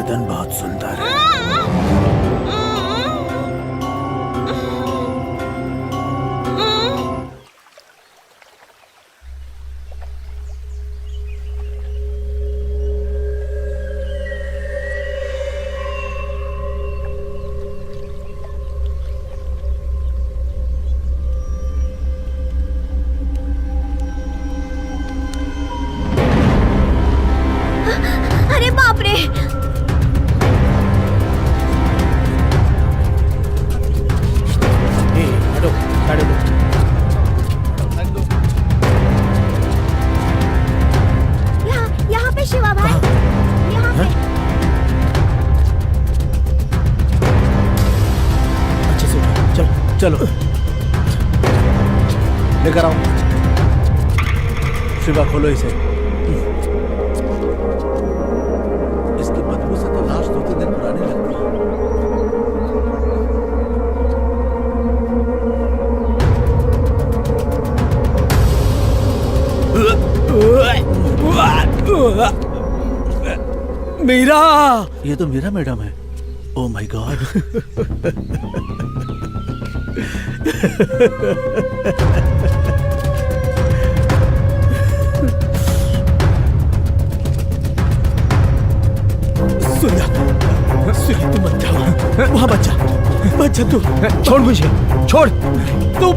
बदन बहुत सुंदर है। अरे बाप रे! हटो, गाड़ी लो। यहाँ पे शिवा भाई, यहाँ पे। अच्छे से उठो, चलो चलो लेकर आओ। शिवा खोलो इसे। इसकी बदबू से तो लाश 2-3 दिन पुरानी लगती है। मीरा, ये तो मीरा मैडम है। Oh my God. सूर्या, तू मत जा वहाँ, बच्चा तू छोड़ मुझे, छोड़ तू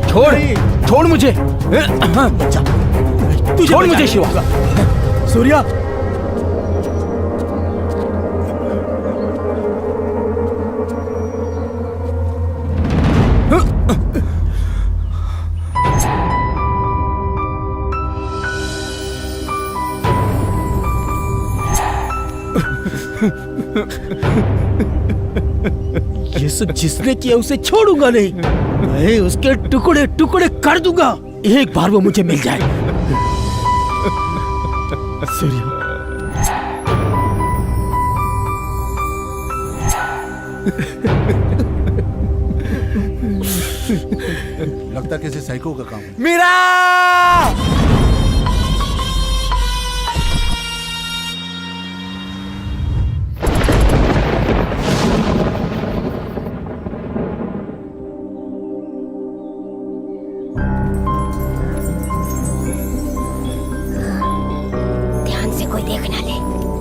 छोड़ मुझे, बच्चा तुझे छोड़ मुझे शिवा। सूर्या, ये सब जिसने किया उसे छोड़ूंगा नहीं। मैं उसके टुकड़े टुकड़े कर दूंगा, एक बार वो मुझे मिल जाए। सूर्या, लगता किसी साइको का काम है। मीरा! ध्यान से कोई देख ना ले,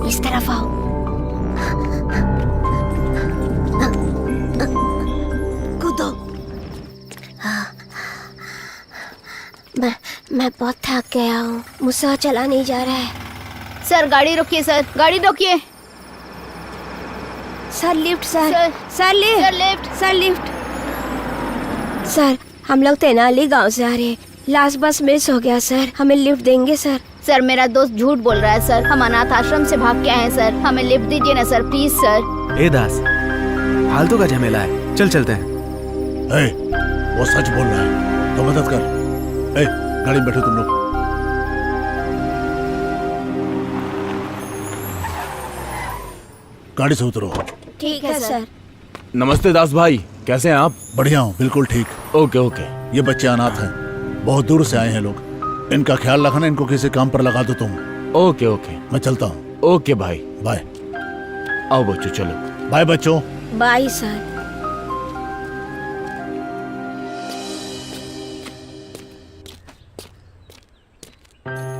इस तरफ आओ। कूदो। मैं बहुत थक गया हूँ, मुझसे चला नहीं जा रहा है। सर गाड़ी रोकिए, सर गाड़ी रोकिए। Sir lift, sir lift. Sir lift. Sir हम लोग तेनाली गांव से आ रहे हैं, लास्ट बस मिस हो गया सर, हमें लिफ्ट देंगे सर? सर मेरा दोस्त झूठ बोल रहा है सर, हम अनाथ आश्रम से भाग के आए हैं सर, हमें लिफ्ट दीजिए ना सर, प्लीज सर। ए दास, फालतू का झमेला है, चल चलते हैं। वो सच बोल रहा है तो मदद कर। गाड़ी में बैठो तुम लोग। गाड़ी से उतरो। ठीक है सर। नमस्ते दास भाई, कैसे हैं आप? बढ़िया हूँ, बिल्कुल ठीक। Okay okay. ये बच्चे अनाथ हैं, बहुत दूर से आए हैं लोग, इनका ख्याल रखना, इनको किसी काम पर लगा दो तुम। ओके ओके, मैं चलता हूँ। ओके भाई, बाय। आओ बच्चों, चलो। बाय बच्चों। Bye sir.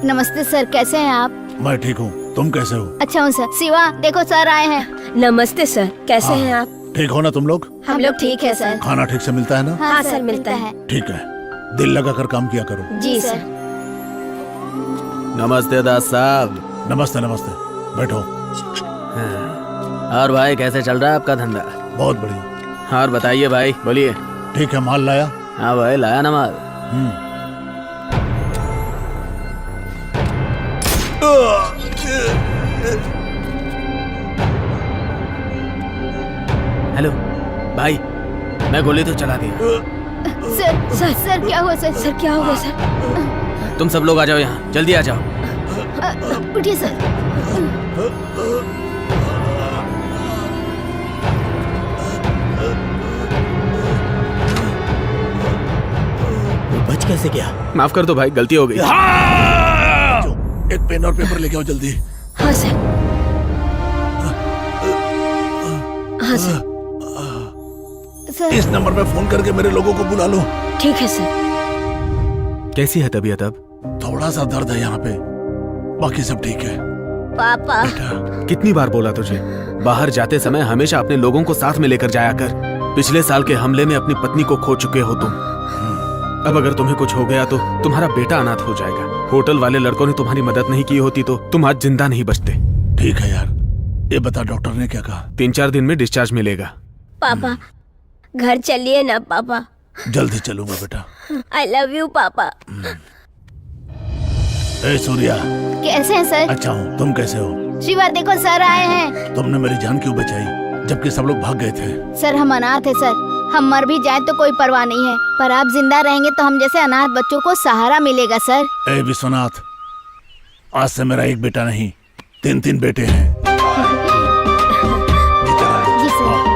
नमस्ते सर, कैसे हैं आप? मैं ठीक हूँ, तुम कैसे हो? अच्छा हूँ सर। शिवा देखो सर आए हैं। नमस्ते सर, कैसे हैं आप? ठीक हो ना तुम लोग? हम लोग ठीक है सर। खाना ठीक से मिलता है ना? हाँ सर, मिलता है। ठीक है, दिल लगा कर काम किया करो। जी सर। नमस्ते दास साहब। नमस्ते नमस्ते, बैठो। और भाई कैसे चल रहा है आपका धंधा? बहुत बढ़िया। और बताइए भाई, बोलिए। ठीक है, माल लाया? हाँ भाई, लाया ना माल। हेलो भाई, मैं गोली तो चला दिया। सर क्या हुआ सर? सर क्या हो गया सर? तुम सब लोग आ जाओ यहाँ, जल्दी आ जाओ। उठिए सर। बच कैसे गया? माफ कर दो भाई, गलती हो गई। एक पेन और पेपर लेके आओ जल्दी। हाँ सर। हाँ सर। सर इस नंबर पे फोन करके मेरे लोगों को बुला लो। ठीक है सर। कैसी है तबीयत अब? थोड़ा सा दर्द है यहाँ पे, बाकी सब ठीक है। पापा कितनी बार बोला तुझे, बाहर जाते समय हमेशा अपने लोगों को साथ में लेकर जाया कर। पिछले साल के हमले में अपनी पत्नी को खो चुके हो तुम। अब अगर तुम्हें कुछ हो गया तो तुम्हारा बेटा अनाथ हो जाएगा। होटल वाले लड़कों ने तुम्हारी मदद नहीं की होती तो तुम आज जिंदा नहीं बचते। ठीक है यार, ये बता डॉक्टर ने क्या कहा? 3-4 दिन में डिस्चार्ज मिलेगा। पापा घर चलिए ना पापा। जल्दी चलूंगा बेटा। आई लव यू पापा। ए सूर्या, कैसे हैं सर? अच्छा हूँ, तुम कैसे हो? शिवा देखो सर आए हैं। तुमने मेरी जान क्यों बचाई जबकि सब लोग भाग गए थे? सर हम अनाथ है सर, हम मर भी जाए तो कोई परवाह नहीं है, पर आप जिंदा रहेंगे तो हम जैसे अनाथ बच्चों को सहारा मिलेगा सर। ए विश्वनाथ, आज से मेरा एक बेटा नहीं 3 बेटे हैं। जी सर।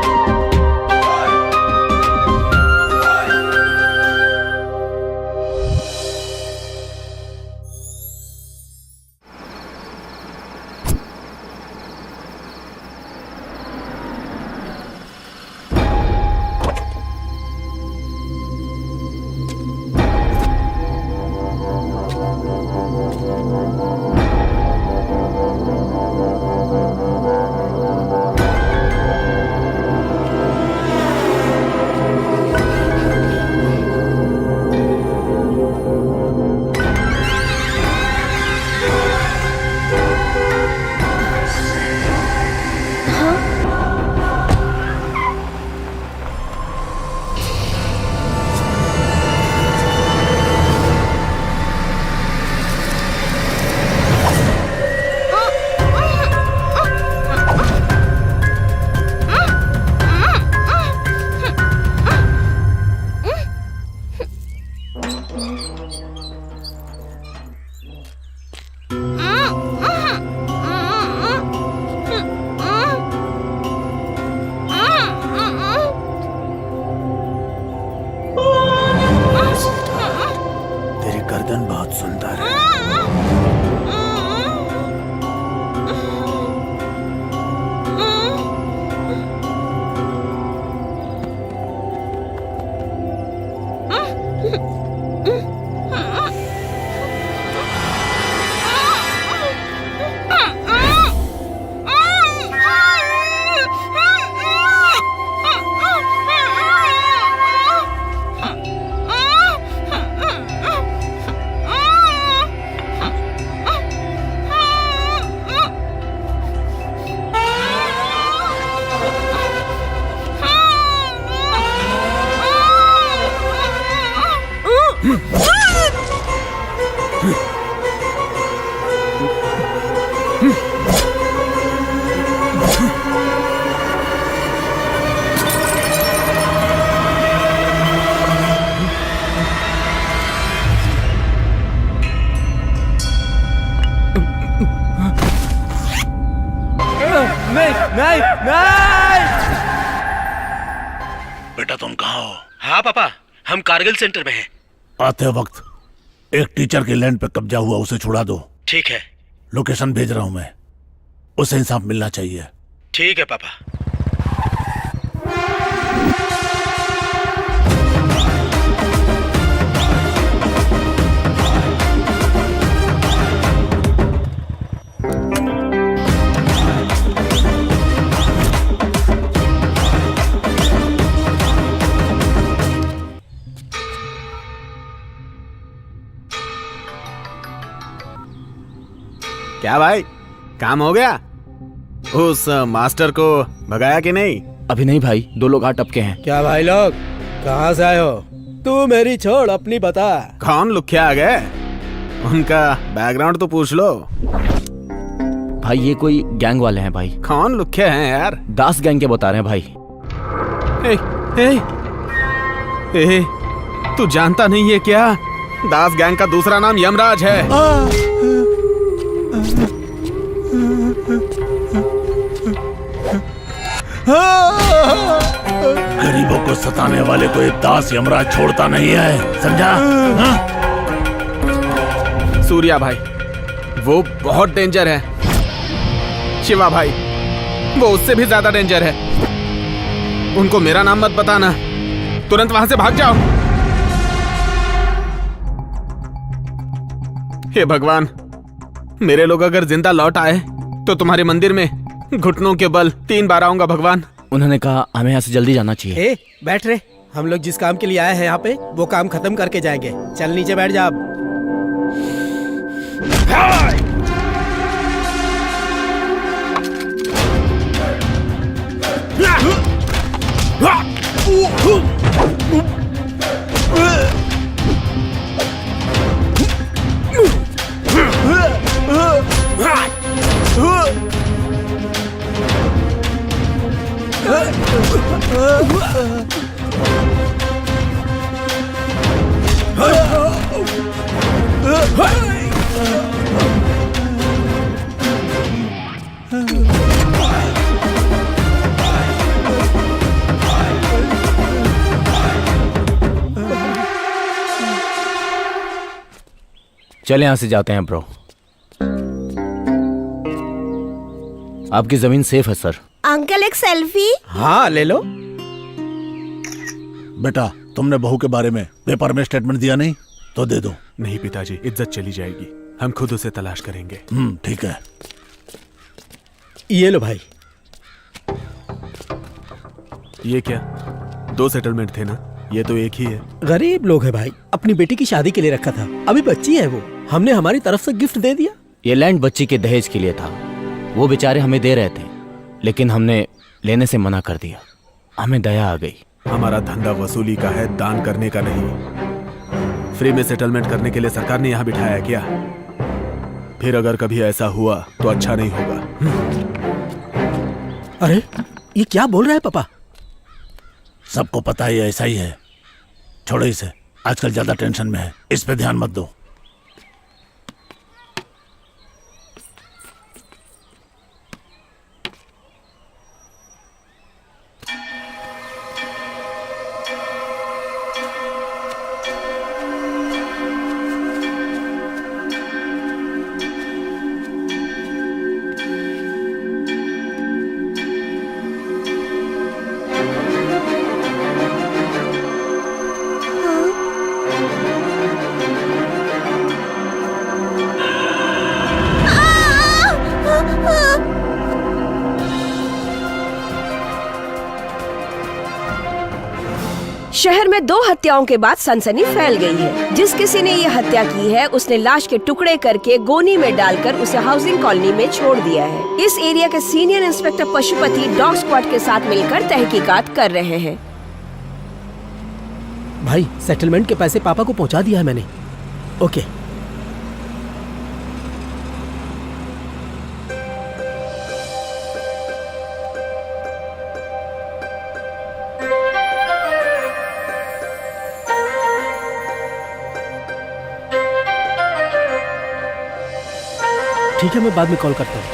तेरी गर्दन बहुत सुंदर है। नहीं नहीं। बेटा तुम कहाँ हो? हाँ पापा, हम कारगिल सेंटर में हैं। आते वक्त एक टीचर के लैंड पे कब्जा हुआ, उसे छुड़ा दो। ठीक है। लोकेशन भेज रहा हूँ मैं, उसे इंसाफ मिलना चाहिए। ठीक है पापा। क्या भाई, काम हो गया? उस मास्टर को भगाया कि नहीं? अभी नहीं भाई, 2 लोग आ टपके हैं। क्या भाई लोग, कहाँ से आए हो? तू मेरी छोड़, अपनी बता। कौन लुख्या आ गए? उनका बैकग्राउंड तो पूछ लो। भाई ये कोई गैंग वाले हैं भाई। कौन लुख्या हैं यार? दास गैंग के बता रहे हैं भाई। तू जानता नहीं है क्या? दास गैंग का दूसरा नाम यमराज है। गरीबों को सताने वाले को एक दास यमराज छोड़ता नहीं है, समझा? हाँ? सूर्या भाई, वो बहुत डेंजर है। शिवा भाई, वो उससे भी ज्यादा डेंजर है। उनको मेरा नाम मत बताना। तुरंत वहां से भाग जाओ। हे भगवान, मेरे लोग अगर जिंदा लौट आए तो तुम्हारे मंदिर में घुटनों के बल 3 बार आऊंगा भगवान। उन्होंने कहा हमें यहाँ से जल्दी जाना चाहिए। ए, बैठ रहे। हम लोग जिस काम के लिए आए हैं यहाँ पे वो काम खत्म करके जाएंगे। चल नीचे बैठ जा अब। चले यहाँ से जाते हैं ब्रो। आपकी जमीन सेफ है सर। अंकल एक सेल्फी। हाँ ले लो। बेटा, तुमने बहू के बारे में पेपर में स्टेटमेंट दिया नहीं तो दे दो। नहीं पिताजी, इज्जत चली जाएगी। हम खुद उसे तलाश करेंगे। ठीक है। ये लो भाई। ये क्या, 2 सेटलमेंट थे ना? ये तो एक ही है। गरीब लोग है भाई, अपनी बेटी की शादी के लिए रखा था। अभी बच्ची है वो, हमने हमारी तरफ से गिफ्ट दे दिया। ये लैंड बच्ची के दहेज के लिए था। वो बेचारे हमें दे रहे थे, लेकिन हमने लेने से मना कर दिया। हमें दया आ गई। हमारा धंधा वसूली का है, दान करने का नहीं। फ्री में सेटलमेंट करने के लिए सरकार ने यहाँ बिठाया क्या? फिर अगर कभी ऐसा हुआ तो अच्छा नहीं होगा। अरे ये क्या बोल रहा है पापा? सबको पता ही ऐसा ही है। छोड़ो इसे, आजकल ज्यादा टेंशन में है, इस पे ध्यान मत दो। शहर में 2 हत्याओं के बाद सनसनी फैल गई है। जिस किसी ने ये हत्या की है उसने लाश के टुकड़े करके गोनी में डालकर उसे हाउसिंग कॉलोनी में छोड़ दिया है। इस एरिया के senior inspector Pashupati dog squad के साथ मिलकर तहकीकात कर रहे हैं। भाई सेटलमेंट के पैसे पापा को पहुंचा दिया है मैंने। ओके। ठीक है, मैं बाद में कॉल करता हूँ।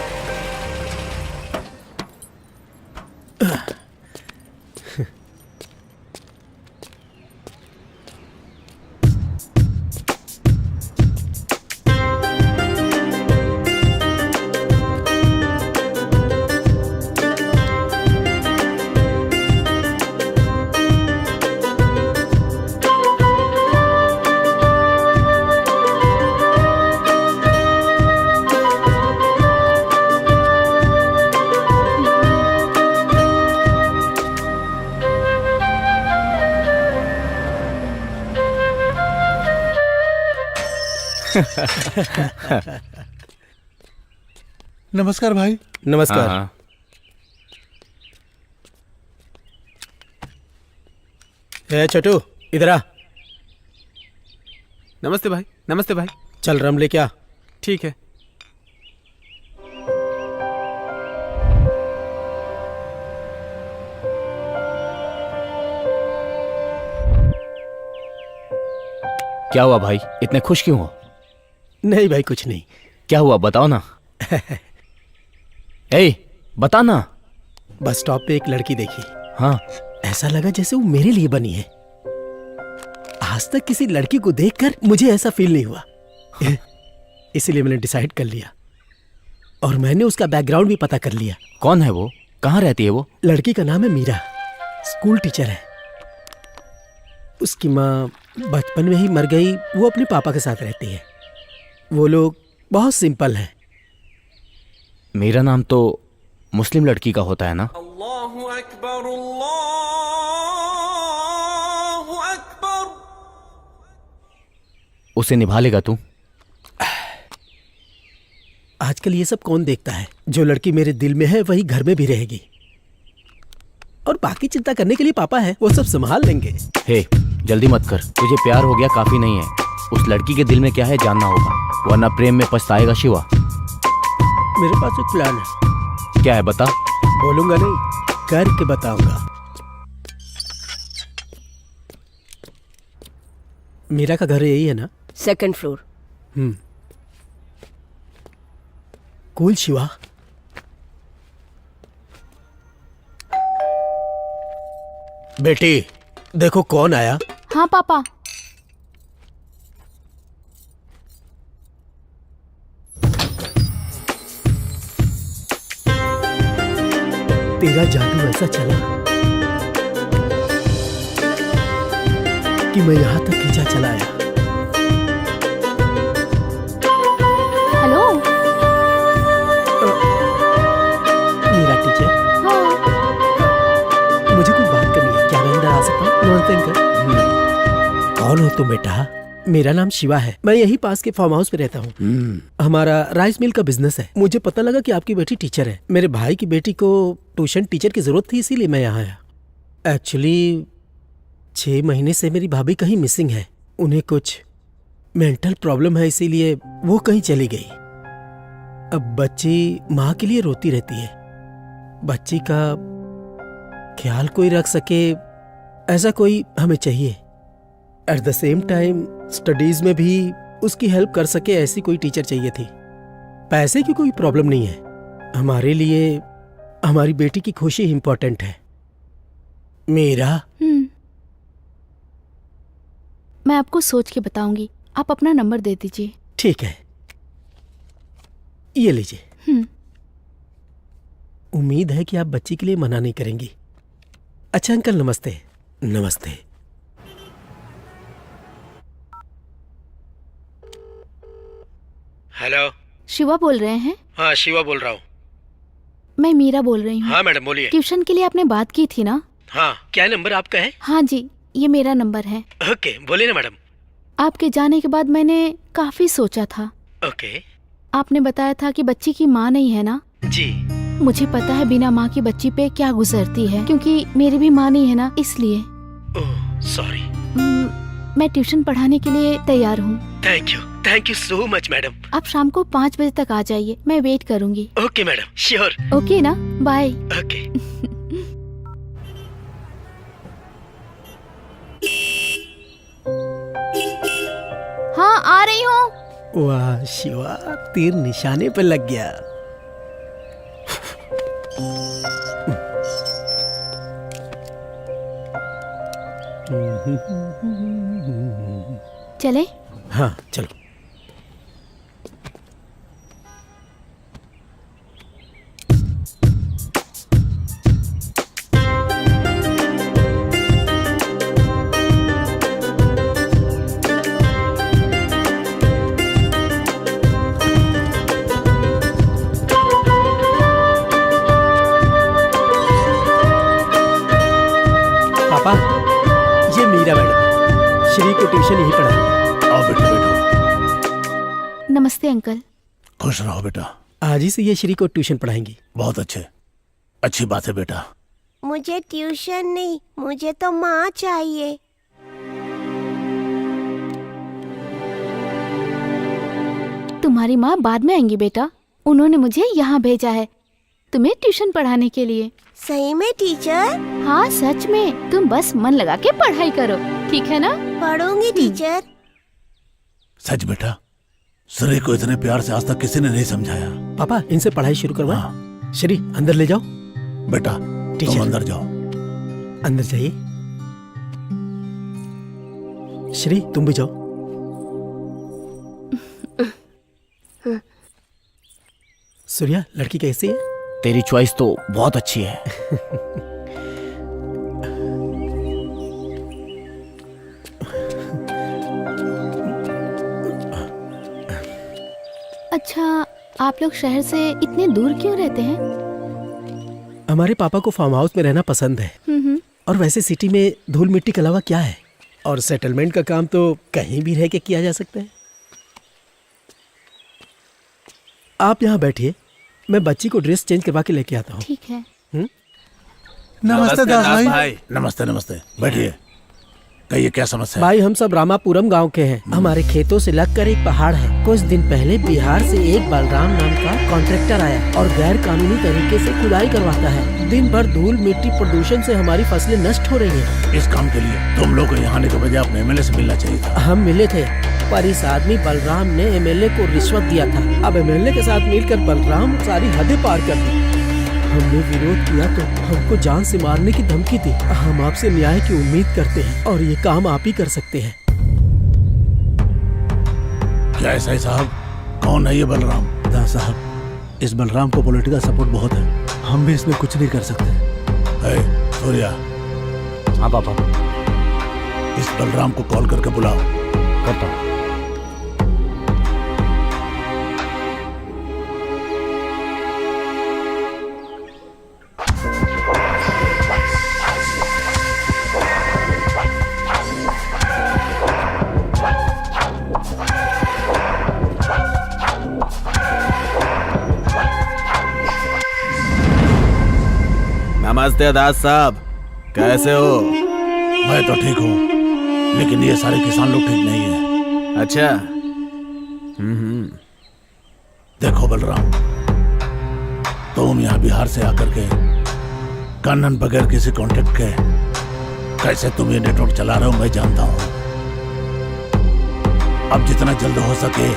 नमस्कार भाई। नमस्कार। हाँ। ए छोटू, इधर आ। नमस्ते भाई। नमस्ते भाई। चल रम लेके आ। ठीक है। क्या हुआ भाई, इतने खुश क्यों हो? नहीं भाई कुछ नहीं। क्या हुआ बताओ ना। ए, बता ना। बस स्टॉप पे एक लड़की देखी। हाँ। ऐसा लगा जैसे वो मेरे लिए बनी है। आज तक किसी लड़की को देखकर मुझे ऐसा फील नहीं हुआ। इसीलिए मैंने डिसाइड कर लिया और मैंने उसका बैकग्राउंड भी पता कर लिया। कौन है वो? कहाँ रहती है वो? लड़की का नाम है मीरा। स्कूल टीचर है। उसकी माँ बचपन में ही मर गई। वो अपने पापा के साथ रहती है। वो लोग बहुत सिंपल हैं। मेरा नाम तो मुस्लिम लड़की का होता है ना? अल्लाहु अकबर, अल्लाहु अकबर। उसे निभा लेगा तू? आजकल ये सब कौन देखता है? जो लड़की मेरे दिल में है वही घर में भी रहेगी। और बाकी चिंता करने के लिए पापा है, वो सब संभाल लेंगे। हे, जल्दी मत कर। तुझे प्यार हो गया काफी नहीं है। उस लड़की के दिल में क्या है जानना होगा, वरना प्रेम में पछताएगा शिवा। मेरे पास एक प्लान है। क्या है बता? बोलूंगा नहीं, करके बताऊंगा। मीरा का घर यही है ना? Second floor. कूल शिवा। बेटी देखो कौन आया। हाँ पापा। तेरा जादू ऐसा चला कि मैं यहां तक खींचा चला आया। हेलो। मीरा टीचर, हाँ। मुझे कुछ बात करनी है, क्या मैं अंदर आ सकता हूँ? नमस्ते अंकल। कौन हो तुम बेटा? मेरा नाम शिवा है, मैं यही पास के फार्म हाउस पे रहता हूँ। हमारा राइस मिल का बिजनेस है। मुझे पता लगा कि आपकी बेटी टीचर है। मेरे भाई की बेटी को ट्यूशन टीचर की जरूरत थी, इसीलिए मैं यहाँ आया। एक्चुअली 6 महीने से मेरी भाभी कहीं मिसिंग है। उन्हें कुछ मेंटल प्रॉब्लम है, इसीलिए वो कहीं चली गई। अब बच्ची माँ के लिए रोती रहती है। बच्ची का ख्याल कोई रख सके ऐसा कोई हमें चाहिए। At the same time studies में भी उसकी हेल्प कर सके ऐसी कोई टीचर चाहिए थी। पैसे की कोई प्रॉब्लम नहीं है, हमारे लिए हमारी बेटी की खुशी इंपॉर्टेंट है। मेरा मैं आपको सोच के बताऊंगी। आप अपना नंबर दे दीजिए। ठीक है, ये लीजिए। उम्मीद है कि आप बच्ची के लिए मना नहीं करेंगी। अच्छा अंकल, नमस्ते। नमस्ते। हेलो। शिवा बोल रहे हैं? हाँ, शिवा बोल रहा हूँ। मैं मीरा बोल रही हूँ। हाँ मैडम, बोलिए। ट्यूशन के लिए आपने बात की थी ना? हाँ, क्या नंबर आपका है? हाँ जी, ये मेरा नंबर है। ओके, बोलिए ना मैडम। आपके जाने के बाद मैंने काफी सोचा था। ओके। आपने बताया था कि बच्ची की माँ नहीं है ना? जी। मुझे पता है बिना माँ की बच्ची पे क्या गुजरती है, क्योंकि मेरी भी माँ नहीं है ना, इसलिए। Oh sorry. मैं ट्यूशन पढ़ाने के लिए तैयार हूँ। Thank you so much madam. आप शाम को 5 बजे तक आ जाइए, मैं वेट करूँगी। Okay madam, sure. ओके ना, बाय। ओके। हाँ, आ रही हूँ। वाह शिवा, तीर निशाने पर लग गया। चले? हाँ चलो। पापा, ये मीरा मैडम, श्री को ट्यूशन यही पढ़ाएंगे। आओ बेटा, बैठो। नमस्ते अंकल। खुश रहो बेटा। आज ही से ये श्री को ट्यूशन पढ़ाएंगी। बहुत अच्छे, अच्छी बात है बेटा। मुझे ट्यूशन नहीं, मुझे तो माँ चाहिए। तुम्हारी माँ बाद में आएंगी बेटा। उन्होंने मुझे यहाँ भेजा है तुम्हें ट्यूशन पढ़ाने के लिए। सही में टीचर? हाँ सच में। तुम बस मन लगा के पढ़ाई करो, ठीक है ना? पढ़ूंगी टीचर। सच बेटा, श्री को इतने प्यार से आज तक किसी ने नहीं समझाया। पापा, इनसे पढ़ाई शुरू करवाएं। हाँ। श्री अंदर ले जाओ। बेटा टीचर। तुम अंदर जाओ। अंदर जाइए। श्री तुम भी जाओ। सूर्या, लड़की कैसी है? तेरी चॉइस तो बहुत अच्छी है। अच्छा, आप लोग शहर से इतने दूर क्यों रहते हैं? हमारे पापा को फार्म हाउस में रहना पसंद है। और वैसे सिटी में धूल मिट्टी के अलावा क्या है, और सेटलमेंट का काम तो कहीं भी रह के किया जा सकता है। आप यहाँ बैठिए, मैं बच्ची को ड्रेस चेंज करवा के लेके आता हूँ। ठीक है। नमस्ते दास भाई। नमस्ते नमस्ते, बैठिए। कहिए क्या समस्या है? भाई, हम सब रामापुरम गांव के हैं। हमारे खेतों से लगकर एक पहाड़ है। कुछ दिन पहले बिहार से एक बलराम नाम का कॉन्ट्रैक्टर आया और गैर कानूनी तरीके से खुदाई करवाता है। दिन भर धूल मिट्टी प्रदूषण से हमारी फसलें नष्ट हो रही हैं। इस काम के लिए तुम लोग को यहाँ आने के बजाय अपने एमएलए से मिलना चाहिए था। हम मिले थे, पर इस आदमी बलराम ने एमएलए को रिश्वत दिया था। अब एमएलए के साथ मिलकर बलराम सारी हदें पार कर दी। हमने विरोध किया तो हमको जान से मारने की धमकी दी। हम आपसे न्याय की उम्मीद करते हैं और ये काम आप ही कर सकते हैं। क्या ऐसा है साहब? कौन है ये बलराम? दास साहब, इस बलराम को पॉलिटिकल सपोर्ट बहुत है, हम भी इसमें कुछ नहीं कर सकते। सूर्या, हाँ पापा, इस बलराम को कॉल करके बुलाओ। करता हूँ। नमस्ते दास साहब, कैसे हो? मैं तो ठीक हूँ, लेकिन ये सारे किसान लोग ठीक नहीं है। अच्छा। देखो बलराम, तुम यहाँ बिहार से आकर के कानून बगैर किसी कॉन्ट्रैक्ट के कैसे तुम ये नेटवर्क चला रहे हो, मैं जानता हूँ। अब जितना जल्द हो सके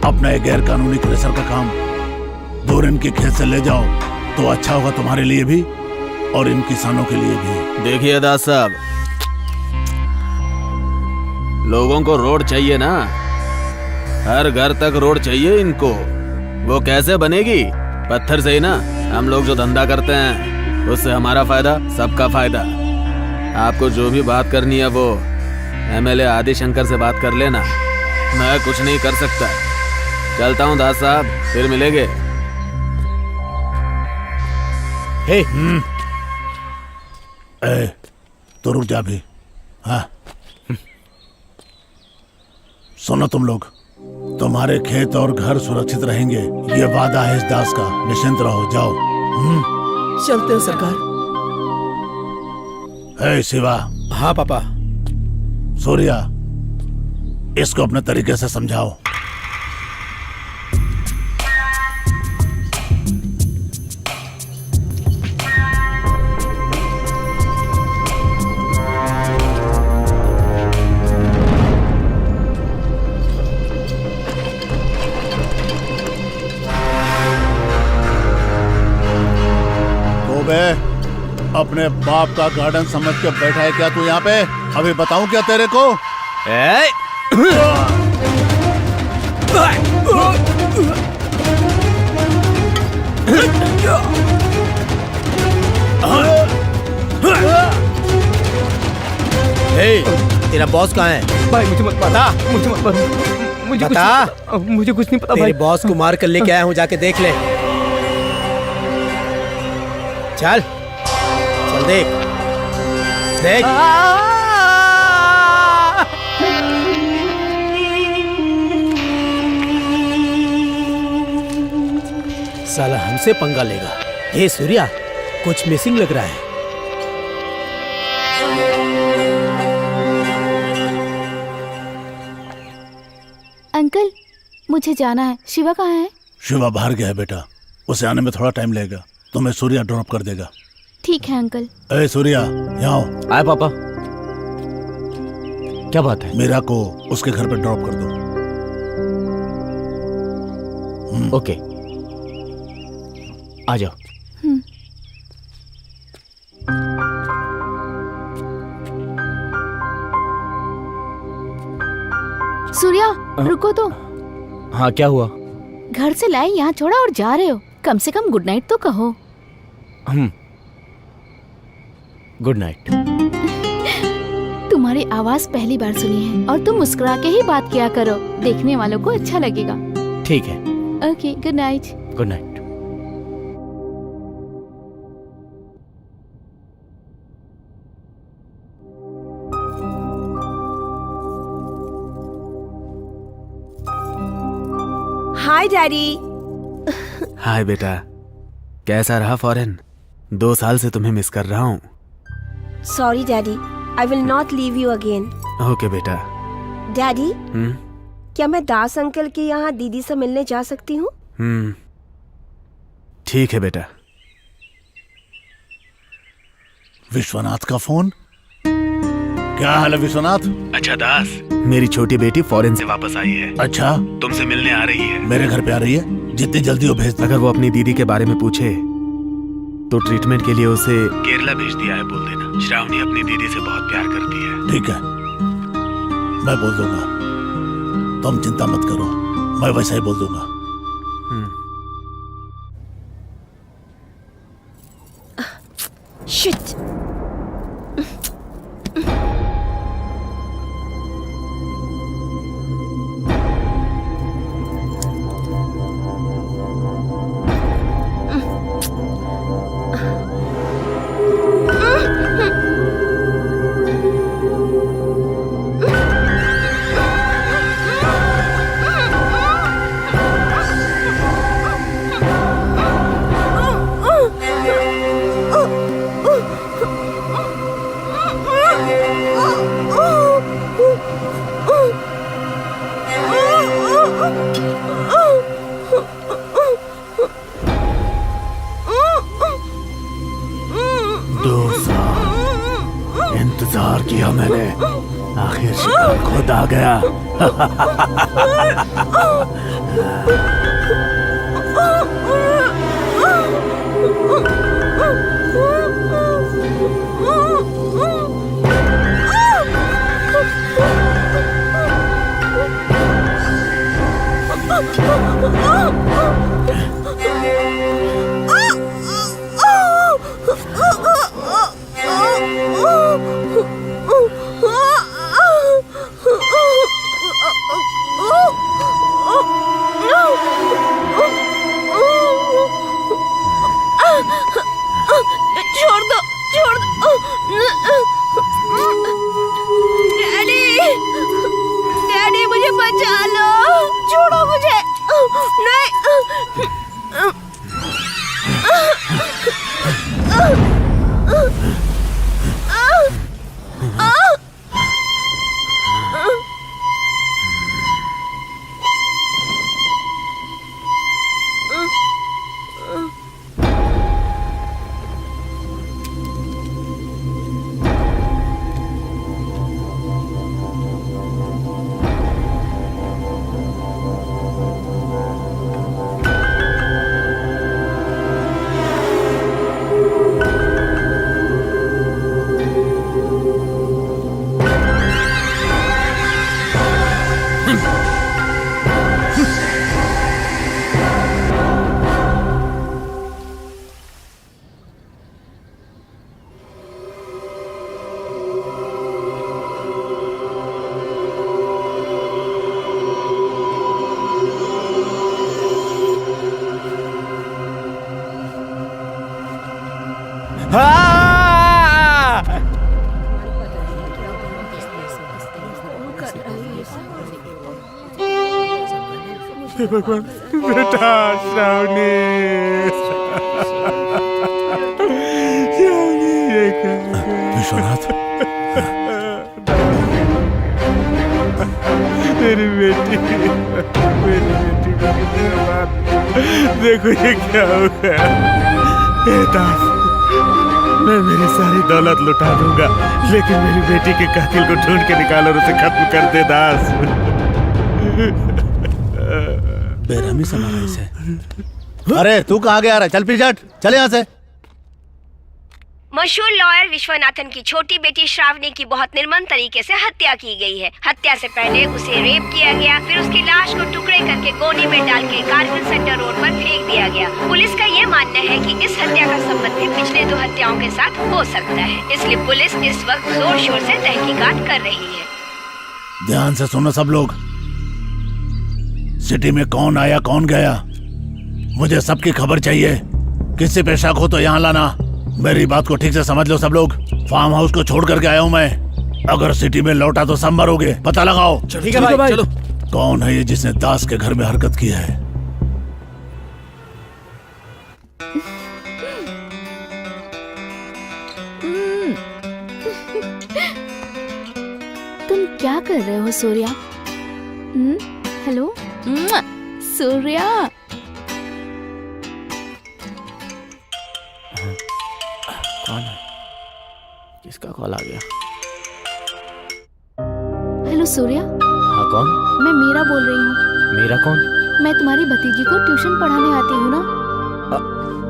अपना ये गैर कानूनी क्रेशर का काम दूर इनके खेत से ले जाओ तो अच्छा होगा तुम्हारे लिए भी और इन किसानों के लिए भी। देखिए दास साहब, लोगों को रोड चाहिए ना, हर घर तक रोड चाहिए इनको। वो कैसे बनेगी? पत्थर से ही ना। हम लोग जो धंधा करते हैं उससे हमारा फायदा, सबका फायदा। आपको जो भी बात करनी है वो एमएलए आदि शंकर से बात कर लेना, मैं कुछ नहीं कर सकता। चलता हूँ दास साहब, फिर मिलेंगे। हे, तो रुक जा भी। हाँ, सुनो तुम लोग, तुम्हारे खेत और घर सुरक्षित रहेंगे, ये वादा है इस दास का। निश्चिंत रहो, जाओ। चलते हैं सरकार। हे शिवा। हाँ पापा। सूर्या, इसको अपने तरीके से समझाओ। अपने बाप का गार्डन समझ के बैठा है क्या तू यहाँ पे? अभी बताऊं क्या तेरे को? तेरा बॉस कहाँ है? भाई मुझे मत बता, मुझे मत बता, मुझे कुछ नहीं पता तेरे भाई। बॉस को मार कर लेके आया हूँ, जाके देख ले। चल चल, देख देख। साला हमसे पंगा लेगा। हे सूर्या, कुछ मिसिंग लग रहा है। अंकल, मुझे जाना है। शिवा कहाँ है? शिवा बाहर गया है बेटा, उसे आने में थोड़ा टाइम लगेगा, तुम्हें सूर्या ड्रॉप कर देगा। ठीक है अंकल। ए सूर्या, यहाँ आओ। आए पापा, क्या बात है? मीरा को उसके घर पे ड्रॉप कर दो। ओके, आ जाओ। सूर्या, रुको तो। हाँ, क्या हुआ? घर से लाए यहाँ छोड़ा और जा रहे हो, कम से कम गुड नाइट तो कहो। Good night. तुम्हारी आवाज पहली बार सुनी है और तुम मुस्कुरा के ही बात किया करो, देखने वालों को अच्छा लगेगा। ठीक है, okay, good night. Good night. Hi daddy. Hi बेटा, कैसा रहा फॉरेन? 2 साल से तुम्हें मिस कर रहा हूँ। Sorry daddy, I will not leave you again. Okay बेटा। डैडी, क्या मैं दास अंकल के यहाँ दीदी से मिलने जा सकती हूँ? ठीक है बेटा। विश्वनाथ का फोन। क्या हाल है विश्वनाथ? अच्छा दास, मेरी छोटी बेटी फॉरेन से वापस आई है। अच्छा, तुमसे मिलने आ रही है। मेरे घर पे आ रही है, जितनी जल्दी हो भेज दो। अगर वो अपनी दीदी के बारे में पूछे तो ट्रीटमेंट के लिए उसे केरला भेज दिया है बोल देना। श्रावणी अपनी दीदी से बहुत प्यार करती है। ठीक है, मैं बोल दूंगा, तुम चिंता मत करो, मैं वैसा ही बोल दूंगा। शिट। इंतजार किया मैंने, आखिर शिकार खुद आ गया। छोड़ दो, छोड़ दो। डैडी, डैडी मुझे बचा लो, छोड़ो मुझे। नहीं। भगवान, बेटा श्रावणी, विश्वनाथ, मेरी बेटी को कितने बार देखो ये क्या हो गया। दास, मैं मेरी सारी दौलत लुटा दूंगा, लेकिन मेरी बेटी के कातिल को ढूंढ के निकाल और उसे खत्म कर दे दास। बेरहमी से मारा इसे। अरे तू कहाँ गया रहा? चल पीछे हट, चल यहाँ से। मशहूर लॉयर विश्वनाथन की छोटी बेटी श्रावणी की बहुत निर्मम तरीके से हत्या की गई है। हत्या से पहले उसे रेप किया गया, फिर उसकी लाश को टुकड़े करके गोनी में डाल के कारगिल सेंटर रोड पर फेंक दिया गया। पुलिस का ये मानना है कि इस हत्या का संबंध भी पिछले 2 हत्याओं के साथ हो सकता है, इसलिए पुलिस इस वक्त जोर शोर से तहकीकात कर रही है। ध्यान से सुनो सब लोग, सिटी में कौन आया कौन गया मुझे सबकी खबर चाहिए। किसी पे शक हो तो यहाँ लाना। मेरी बात को ठीक से समझ लो सब लोग। फार्म हाउस को छोड़ करके आया हूँ मैं। अगर सिटी में लौटा तो सब मरोगे। पता लगाओ। ठीक है भाई, चलो। कौन है ये जिसने दास के घर में हरकत की है? तुम क्या कर रहे हो सूर्या? हेलो सूर्या। कौन है? किसका कॉल आ गया? हेलो सूर्या। हाँ कौन? मैं मीरा बोल रही हूँ। मेरा कौन? मैं तुम्हारी भतीजी को ट्यूशन पढ़ाने आती हूँ ना।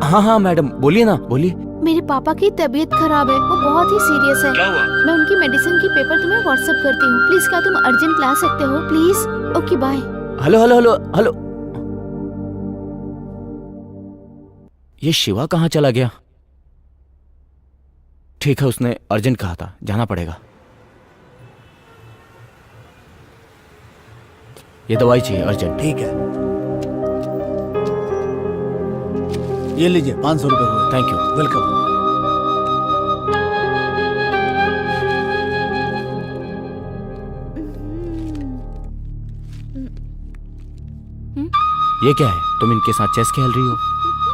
हाँ हाँ मैडम, बोलिए ना, बोलिए। मेरे पापा की तबीयत खराब है, वो बहुत ही सीरियस है। क्या हुआ? मैं उनकी मेडिसिन की पेपर तुम्हें व्हाट्सएप करती हूँ। प्लीज क्या तुम अर्जेंट ला सकते हो please? Okay bye. Hello hello hello hello. ये शिवा कहाँ चला गया? ठीक है, उसने अर्जेंट कहा था, जाना पड़ेगा। ये दवाई चाहिए अर्जेंट। ठीक है, ये लीजिए 500 रुपए हुए। Thank you. वेलकम। ये क्या है? तुम इनके साथ चेस खेल रही हो?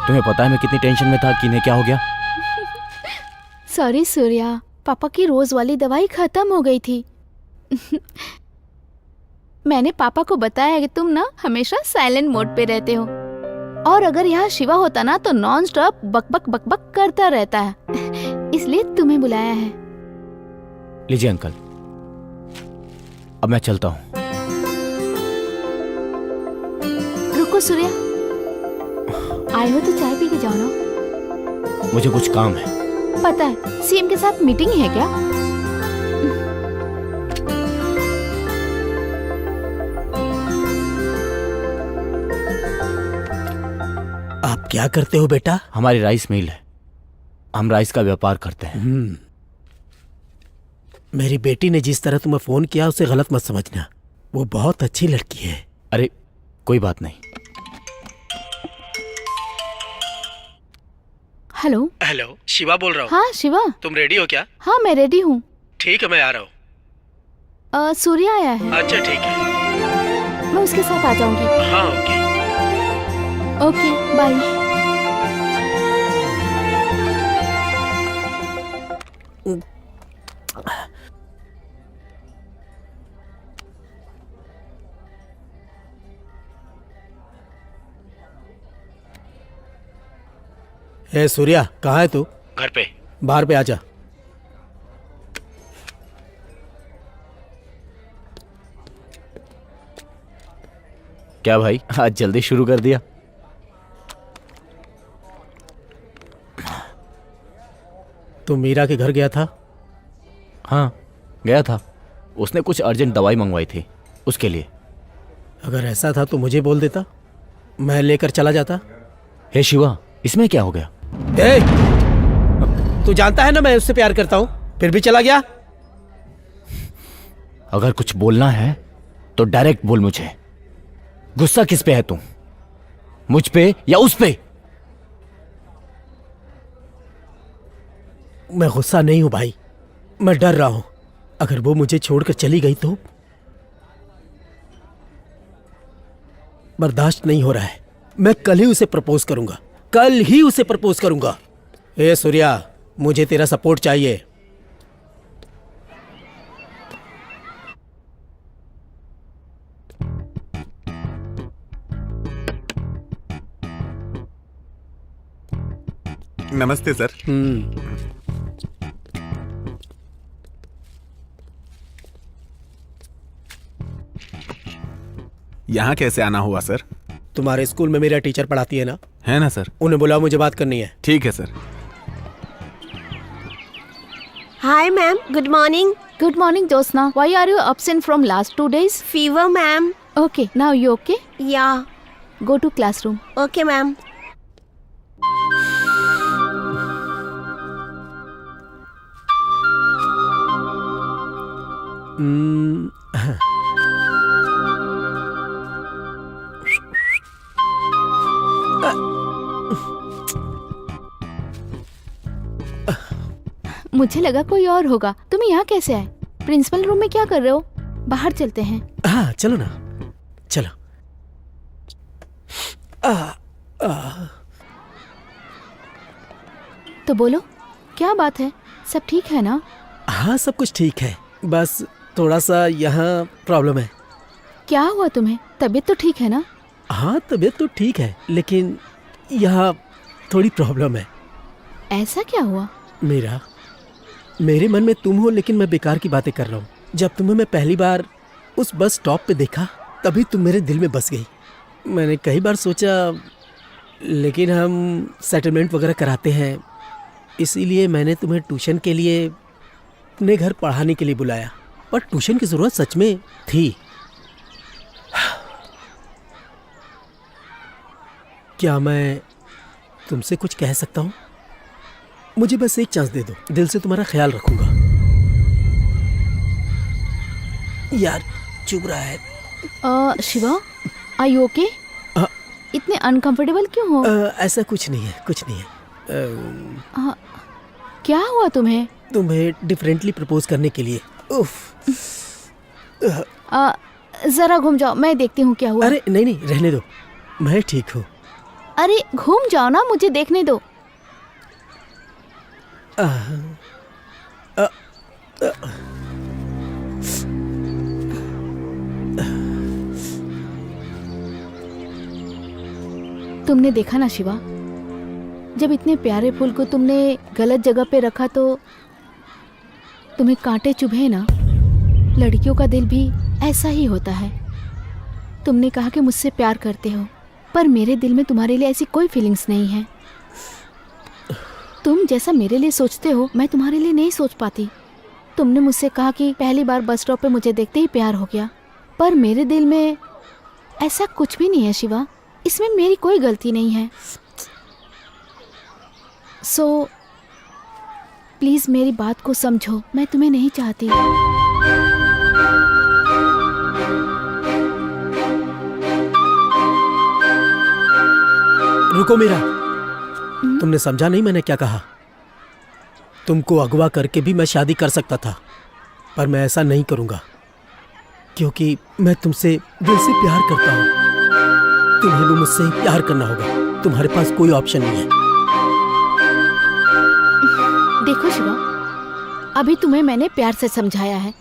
तुम्हें पता है मैं कितनी टेंशन में था कि इन्हें क्या हो गया? सॉरी सूर्या, पापा की रोज वाली दवाई खत्म हो गई थी। मैंने पापा को बताया कि तुम ना हमेशा साइलेंट मोड पे रहते हो, और अगर यहाँ शिवा होता ना तो नॉन स्टॉप बकबक बकबक करता रहता है, इसलिए तुम्हें बुलाया है। लीजिए अंकल, अब मैं चलता हूँ। रुको सूर्या, आए हो तो चाय पी के जाओ ना। मुझे कुछ काम है। पता है, सीएम के साथ मीटिंग है क्या? आप क्या करते हो बेटा? हमारी राइस मिल है, हम राइस का व्यापार करते हैं। मेरी बेटी ने जिस तरह तुम्हें फोन किया उसे गलत मत समझना, वो बहुत अच्छी लड़की है। अरे कोई बात नहीं। हेलो। हेलो, शिवा बोल रहा हूँ। हाँ शिवा। तुम रेडी हो क्या? हाँ मैं रेडी हूँ। ठीक है, मैं आ रहा हूँ। सूर्या आया है। अच्छा ठीक है, मैं उसके साथ आ जाऊंगी। हाँ ओके। Okay bye. ए सूर्या, कहाँ है तू? घर पे। बाहर पे आजा। क्या भाई, आज जल्दी शुरू कर दिया? तू मीरा के घर गया था? हाँ गया था, उसने कुछ अर्जेंट दवाई मंगवाई थी उसके लिए। अगर ऐसा था तो मुझे बोल देता, मैं लेकर चला जाता। हे शिवा, इसमें क्या हो गया? ए, तू जानता है ना मैं उससे प्यार करता हूँ, फिर भी चला गया। अगर कुछ बोलना है तो डायरेक्ट बोल मुझे। गुस्सा किस पे है तू, मुझ पे या उस पे? मैं गुस्सा नहीं हूं भाई, मैं डर रहा हूं। अगर वो मुझे छोड़कर चली गई तो बर्दाश्त नहीं हो रहा है। मैं कल ही उसे प्रपोज करूंगा, कल ही उसे प्रपोज करूंगा। ए सूर्या, मुझे तेरा सपोर्ट चाहिए। नमस्ते सर। यहाँ कैसे आना हुआ सर? तुम्हारे स्कूल में मेरा टीचर पढ़ाती है ना? है ना सर। उन्हें बुलाओ, मुझे बात करनी है। ठीक है sir. Hi ma'am, good morning. Good morning Josna. Why are you absent from last 2 days? Fever ma'am. Okay, now you okay? Yeah. Go to classroom. Okay ma'am. मुझे लगा कोई और होगा। तुम यहाँ कैसे आए? प्रिंसिपल रूम में क्या कर रहे हो? बाहर चलते हैं। हाँ चलो ना, चलो। तो बोलो, क्या बात है? सब ठीक है ना? हाँ सब कुछ ठीक है, बस थोड़ा सा यहाँ प्रॉब्लम है। क्या हुआ तुम्हें? तबीयत तो ठीक है ना? हाँ तबीयत तो ठीक है, लेकिन यहाँ थोड़ी प्रॉब्लम है। ऐसा क्या हुआ? मेरे मन में तुम हो, लेकिन मैं बेकार की बातें कर रहा हूँ। जब तुम्हें मैं पहली बार उस बस स्टॉप पे देखा, तभी तुम मेरे दिल में बस गई। मैंने कई बार सोचा, लेकिन हम सेटलमेंट वगैरह कराते हैं, इसीलिए मैंने तुम्हें ट्यूशन के लिए अपने घर पढ़ाने के लिए बुलाया। पर ट्यूशन की ज़रूरत सच में थी। क्या मैं तुमसे कुछ कह सकता हूँ? मुझे बस एक चांस दे दो, दिल से तुम्हारा ख्याल रखूंगा। यार चुभ रहा है। Shiva, are you okay? इतने अनकंफर्टेबल क्यों हो? ऐसा कुछ नहीं है, कुछ नहीं है। क्या हुआ तुम्हें? तुम्हें डिफरेंटली प्रपोज करने के लिए। उफ। जरा घूम जाओ, मैं देखती हूँ क्या हुआ। अरे नहीं नहीं, रहने दो, मैं ठीक हूँ। अरे घूम जाओ ना, मुझे देखने दो। तुमने देखा ना शिवा, जब इतने प्यारे फूल को तुमने गलत जगह पे रखा तो तुम्हें कांटे चुभे ना। लड़कियों का दिल भी ऐसा ही होता है। तुमने कहा कि मुझसे प्यार करते हो, पर मेरे दिल में तुम्हारे लिए ऐसी कोई फीलिंग्स नहीं है। तुम जैसा मेरे लिए सोचते हो, मैं तुम्हारे लिए नहीं सोच पाती। तुमने मुझसे कहा कि पहली बार बस स्टॉप पे मुझे देखते ही प्यार हो गया, पर मेरे दिल में ऐसा कुछ भी नहीं है शिवा। इसमें मेरी कोई गलती नहीं है। सो प्लीज मेरी बात को समझो, मैं तुम्हें नहीं चाहती। रुको मीरा, तुमने समझा नहीं मैंने क्या कहा? तुमको अगवा करके भी मैं शादी कर सकता था, पर मैं ऐसा नहीं करूंगा, क्योंकि मैं तुमसे दिल से प्यार करता हूं। तुम्हें भी मुझसे प्यार करना होगा, तुम्हारे पास कोई ऑप्शन नहीं है। देखो शिवा, अभी तुम्हें मैंने प्यार से समझाया है,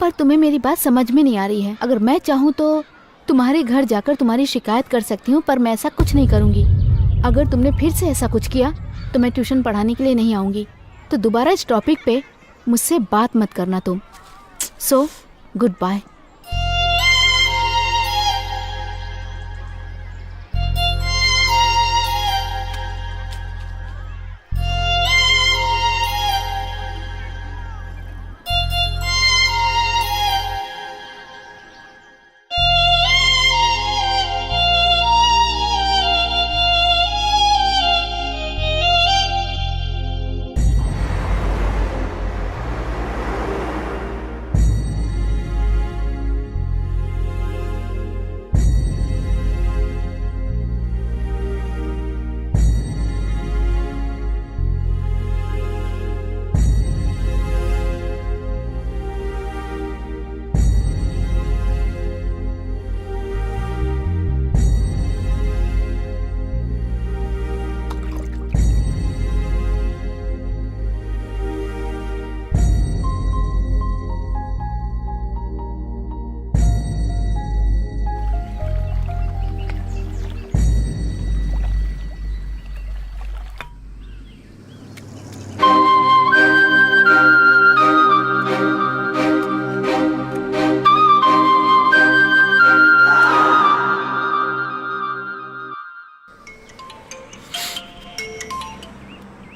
पर तुम्हें मेरी बात समझ में नहीं आ रही है। अगर मैं चाहूँ तो तुम्हारे घर जाकर तुम्हारी शिकायत कर सकती हूँ, पर मैं ऐसा कुछ नहीं करूँगी। अगर तुमने फिर से ऐसा कुछ किया तो मैं ट्यूशन पढ़ाने के लिए नहीं आऊँगी। तो दोबारा इस टॉपिक पे मुझसे बात मत करना तुम। So goodbye.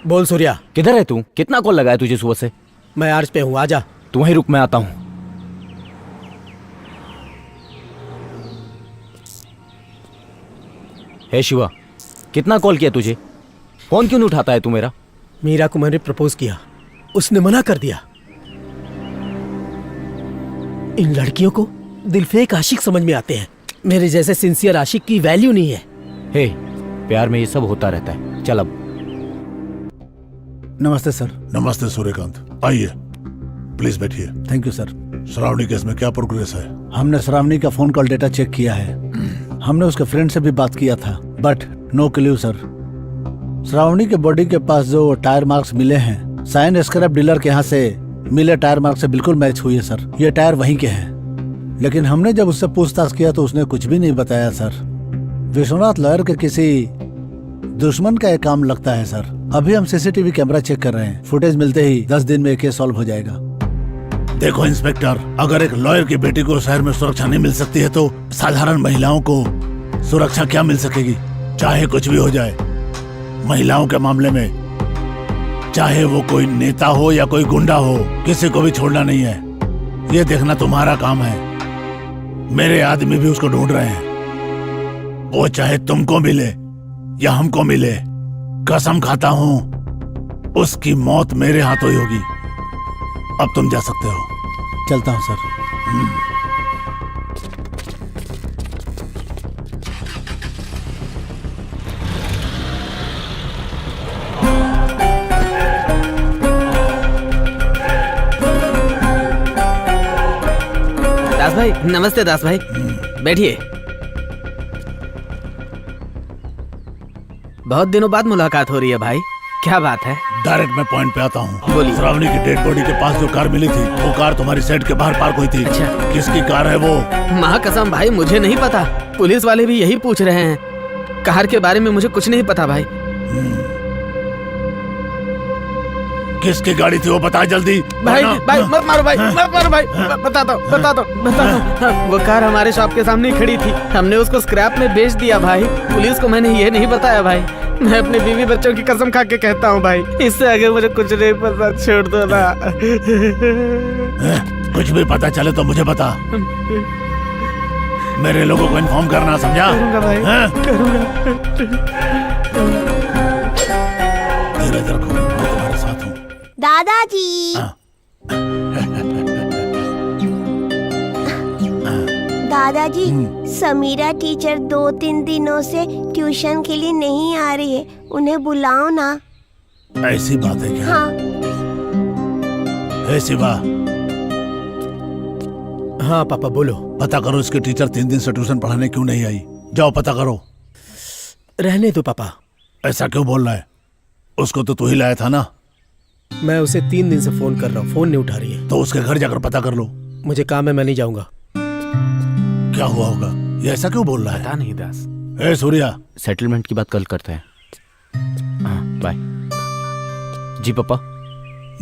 बोल सूर्या, किधर है तू? कितना कॉल लगाया तुझे सुबह से? मैं आर्च पे हूँ, आजा। तू वहीं रुक, मैं आता हूँ। हे शिवा, कितना कॉल किया तुझे? फोन क्यों नहीं उठाता है तू मेरा? मीरा को मैंने प्रपोज किया, उसने मना कर दिया। इन लड़कियों को दिल फेक आशिक समझ में आते हैं। मेरे जैसे सिंसियर आशिक की वैल्यू नहीं है। हे, प्यार में ये सब होता रहता है। चल अब। नमस्ते सर। नमस्ते सूर्यकांत, आइए प्लीज बैठिए। Thank you sir. Shravani case में क्या प्रोग्रेस है? हमने श्रावणी का फोन कॉल डेटा चेक किया है। हमने उसके फ्रेंड से भी बात किया था, but no clue sir. Shravani के बॉडी के पास जो टायर मार्क्स मिले हैं, साइन स्क्रैप डीलर के यहाँ से मिले टायर मार्क्स से बिल्कुल मैच हुई है सर। ये टायर वहीं के हैं। लेकिन हमने जब उससे पूछताछ किया तो उसने कुछ भी नहीं बताया सर। विश्वनाथ लॉयर के किसी दुश्मन का ये काम लगता है सर। अभी हम सीसीटीवी कैमरा चेक कर रहे हैं। फुटेज मिलते ही 10 दिन में केस सॉल्व हो जाएगा। देखो इंस्पेक्टर, अगर एक लॉयर की बेटी को शहर में सुरक्षा नहीं मिल सकती है तो साधारण महिलाओं को सुरक्षा क्या मिल सकेगी? चाहे कुछ भी हो जाए, महिलाओं के मामले में चाहे वो कोई नेता हो या कोई गुंडा हो, किसी को भी छोड़ना नहीं है। ये देखना तुम्हारा काम है। मेरे आदमी भी उसको ढूंढ रहे हैं। वो चाहे तुमको मिले या हमको मिले, कसम खाता हूं उसकी मौत मेरे हाथों ही होगी। अब तुम जा सकते हो। चलता हूँ सर। दास भाई, नमस्ते दास भाई, बैठिए। बहुत दिनों बाद मुलाकात हो रही है भाई, क्या बात है? डायरेक्ट मैं पॉइंट पे आता हूँ। बोलिए। श्रावणी की डेड बॉडी के पास जो कार मिली थी, वो कार तुम्हारी सेट के बाहर पार्क हुई थी। अच्छा। किसकी कार है वो? महाकसम भाई, मुझे नहीं पता। पुलिस वाले भी यही पूछ रहे हैं। कार के बारे में मुझे कुछ नहीं पता भाई। किसकी गाड़ी थी वो बता जल्दी। भाई वरना- भाई मत मारो भाई, मत मारो भाई। बता दो। वो कार हमारे शॉप के सामने ही खड़ी थी। हमने उसको स्क्रैप में बेच दिया भाई। पुलिस को मैंने ये नहीं बताया भाई। मैं अपने बीवी बच्चों की कसम खा के कहता हूँ भाई, इससे आगे मुझे कुछ नहीं पता, छोड़ दो ना। कुछ भी पता चले तो मुझे बता। मेरे लोगों को इन्फॉर्म करना, समझा? करूंगा भाई, धीरज रखो, मैं तुम्हारे साथ हूँ। दादाजी। दादाजी, समीरा टीचर 2-3 दिनों से ट्यूशन के लिए नहीं आ रही है। उन्हें बुलाओ ना। ऐसी बात है क्या? हाँ। हे शिवा, हाँ पापा बोलो। पता करो इसके टीचर 3 दिन से ट्यूशन पढ़ाने क्यों नहीं आई। जाओ पता करो। रहने दो पापा। ऐसा क्यों बोल रहा है? उसको तो तू ही लाया था ना। मैं उसे 3 दिन से फोन कर रहा हूँ, फोन नहीं उठा रही है। तो उसके घर जाकर पता कर लो। मुझे काम है, मैं नहीं जाऊंगा। क्या हुआ होगा? ये ऐसा क्यों बोल रहा है? पता नहीं दास। ए सूर्या, सेटलमेंट की बात कल करते हैं। हाँ बाय। जी पापा।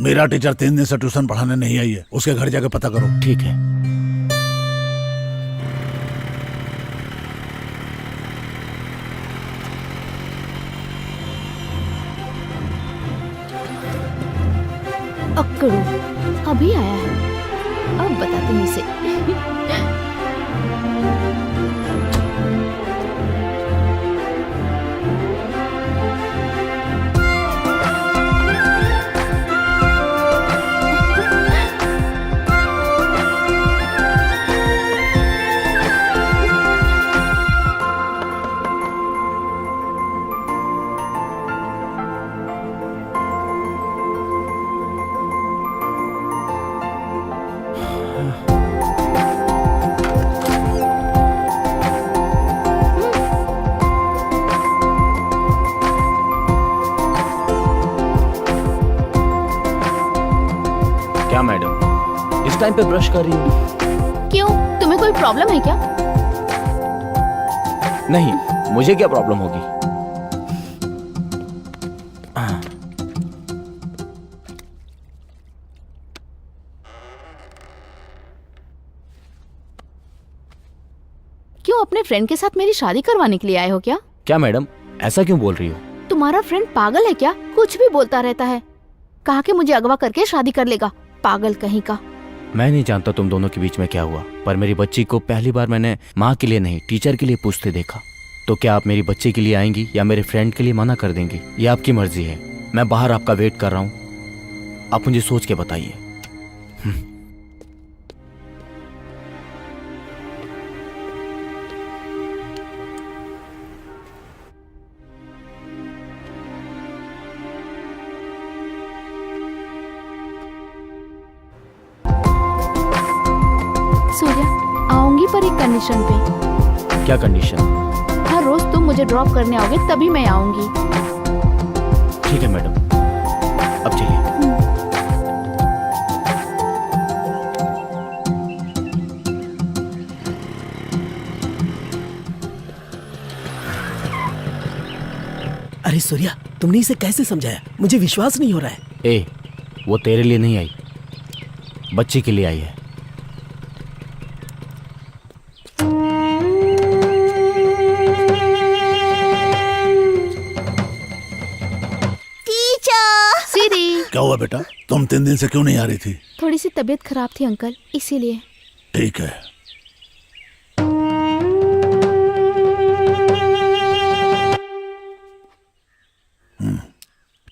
मेरा टीचर 3 दिन से ट्यूशन पढ़ाने नहीं आई है। उसके घर जाकर पता करो। ठीक है। अक्कड़ू अभी आया है, अब बताती हूँ इसे। क्या मैडम, इस टाइम पे ब्रश कर रही हूँ? क्यों, तुम्हें कोई प्रॉब्लम है क्या? नहीं, मुझे क्या प्रॉब्लम होगी? क्यों, अपने फ्रेंड के साथ मेरी शादी करवाने के लिए आए हो क्या? क्या मैडम, ऐसा क्यों बोल रही हो? तुम्हारा फ्रेंड पागल है क्या? कुछ भी बोलता रहता है। कहा कि मुझे अगवा करके शादी कर लेगा, पागल कहीं का। मैं नहीं जानता तुम दोनों के बीच में क्या हुआ, पर मेरी बच्ची को पहली बार मैंने माँ के लिए नहीं टीचर के लिए पूछते देखा। तो क्या आप मेरी बच्ची के लिए आएंगी या मेरे फ्रेंड के लिए मना कर देंगी? ये आपकी मर्जी है। मैं बाहर आपका वेट कर रहा हूँ, आप मुझे सोच के बताइए। पर एक कंडीशन पे। क्या कंडीशन? हर रोज तुम मुझे ड्रॉप करने आओगे तभी मैं आऊंगी। ठीक है मैडम, अब चलिए। अरे सूर्या, तुमने इसे कैसे समझाया? मुझे विश्वास नहीं हो रहा है। ए, वो तेरे लिए नहीं आई, बच्ची के लिए आई है। टीचर, सीरी, क्या हुआ बेटा? तुम 3 दिन से क्यों नहीं आ रही थी? थोड़ी सी तबीयत खराब थी अंकल, इसीलिए। ठीक है।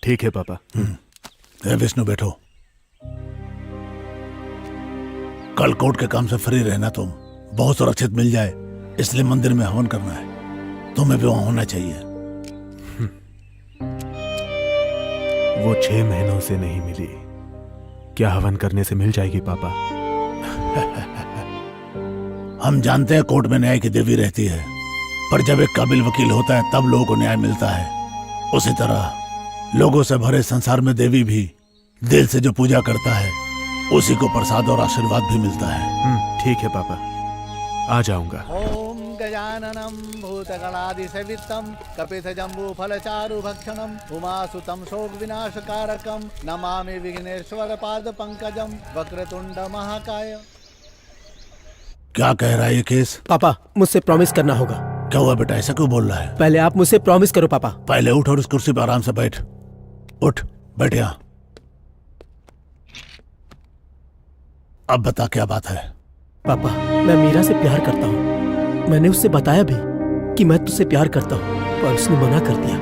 ठीक है पापा। ए विष्णु, बैठो। कल कोर्ट के काम से फ्री रहना तुम, बहुत सुरक्षित मिल जाए, इसलिए मंदिर में हवन करना है। तुम्हें भी वहां होना चाहिए। वो 6 महीनों से नहीं मिली, क्या हवन करने से मिल जाएगी पापा? हम जानते हैं कोर्ट में न्याय की देवी रहती है, पर जब एक काबिल वकील होता है तब लोगों को न्याय मिलता है। उसी तरह लोगों से भरे संसार में देवी भी दिल से जो पूजा करता है उसी को प्रसाद और आशीर्वाद भी मिलता है। ठीक है पापा, आ जाऊंगा। ओम गजाननम भूतगणादिसेवितम कपित जम्बू फलचारु भक्षणम उमासुतम शोक विनाशकारकम नमामि विघ्नेश्वर पाद पंकजम वक्रतुंड महाकाय। क्या कह रहा है ये केस? पापा, मुझसे प्रॉमिस करना होगा। क्या हुआ बेटा, ऐसा क्यों बोल रहा है? पहले आप मुझसे प्रॉमिस करो पापा। पहले उठ और उस कुर्सी पर आराम से बैठ। उठ, बैठ यहाँ। अब बता क्या बात है? पापा, मैं मीरा से प्यार करता हूँ। मैंने उससे बताया भी कि मैं तुझसे प्यार करता हूँ, पर उसने मना कर दिया।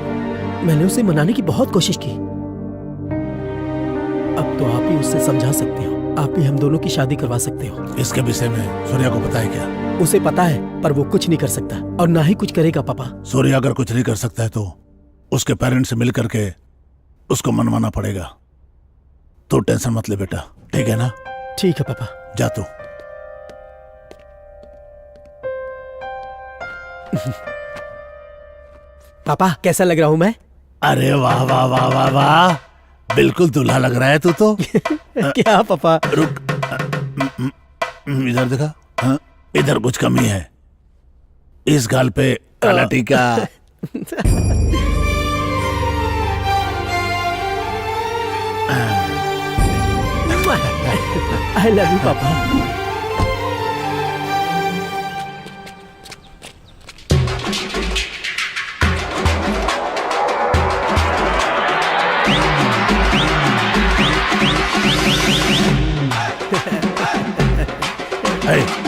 मैंने उसे मनाने की बहुत कोशिश की। अब तो आप ही उससे समझा सकते हो, आप ही हम दोनों की शादी करवा सकते हो। इसके विषय में सूर्या को पता है क्या? उसे पता है, पर वो कुछ नहीं कर सकता और ना ही कुछ करेगा पापा। सूर्या अगर कुछ नहीं कर सकता है तो उसके पेरेंट्स से मिल करके उसको मनवाना पड़ेगा। तो टेंशन मत ले बेटा, ठीक है ना? ठीक है पापा। जा तू। पापा, कैसा लग रहा हूँ मैं? अरे वाह वाह वाह वाह वाह, बिल्कुल दूल्हा लग रहा है तू तो। क्या पापा? रुक, इधर देखा। हाँ, इधर कुछ कमी है। इस गाल पे काला टीका। आई लव यू पापा।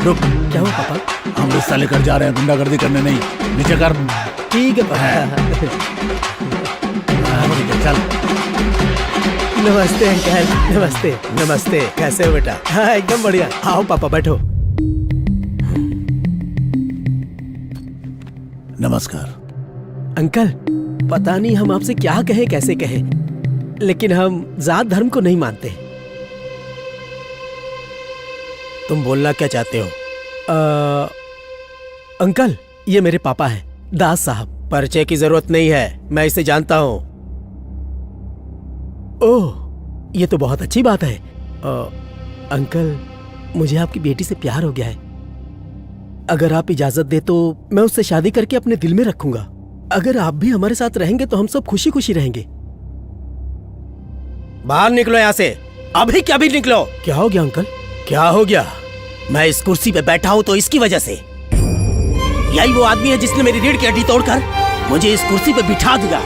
रुक, क्या हुआ पापा? हम रिश्ता लेकर जा रहे हैं, गुंडागर्दी करने नहीं। नीचे कर। ठीक है पापा। चल। नमस्ते अंकल। नमस्ते। नमस्ते, कैसे हो बेटा? हाँ, एकदम बढ़िया। आओ पापा, बैठो। नमस्कार अंकल, पता नहीं हम आपसे क्या कहे, कैसे कहे, लेकिन हम जात धर्म को नहीं मानते। तुम बोलना क्या चाहते हो? अंकल, ये मेरे पापा हैं, दास साहब। परिचय की जरूरत नहीं है, मैं इसे जानता हूं। ओह, ये तो बहुत अच्छी बात है। अंकल, मुझे आपकी बेटी से प्यार हो गया है। अगर आप इजाजत दे तो मैं उससे शादी करके अपने दिल में रखूंगा। अगर आप भी हमारे साथ रहेंगे तो हम सब खुशी खुशी रहेंगे। बाहर निकलो यहाँ से, अभी क्या भी निकलो। क्या हो गया अंकल? क्या हो गया? मैं इस कुर्सी पे बैठा हूँ तो इसकी वजह से। यही वो आदमी है जिसने मेरी रीढ़ की हड्डी तोड़कर मुझे इस कुर्सी पे बिठा दिया।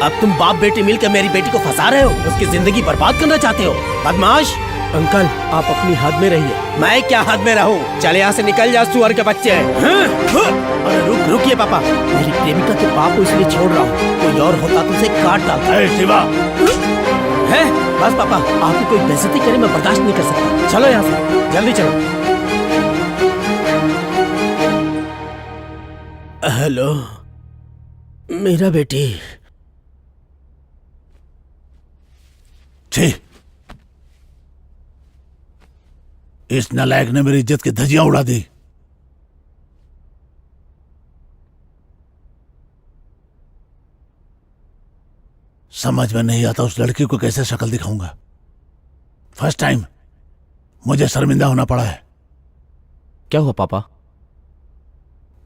अब तुम बाप बेटे मिलकर मेरी बेटी को फंसा रहे हो, उसकी जिंदगी बर्बाद करना चाहते हो। बदमाश! अंकल, आप अपनी हद में रहिए। मैं क्या हद में रहूं? चले यहाँ से निकल जा, सुअर के बच्चे। अरे रुकिए पापा, मेरी प्रेमिका के बाप को इसलिए छोड़ रहा हूँ, कोई और होता तो उसे काट डालता। शिवा, है बस पापा, आपकी कोई बेइज्जती करे मैं बर्दाश्त नहीं कर सकता। चलो यहाँ से, जल्दी चलो। हेलो मेरा बेटी। छी, इस नालायक ने मेरी इज्जत की धज्जियां उड़ा दी। समझ में नहीं आता उस लड़की को कैसे शक्ल दिखाऊंगा। फर्स्ट टाइम मुझे शर्मिंदा होना पड़ा है। क्या हुआ पापा?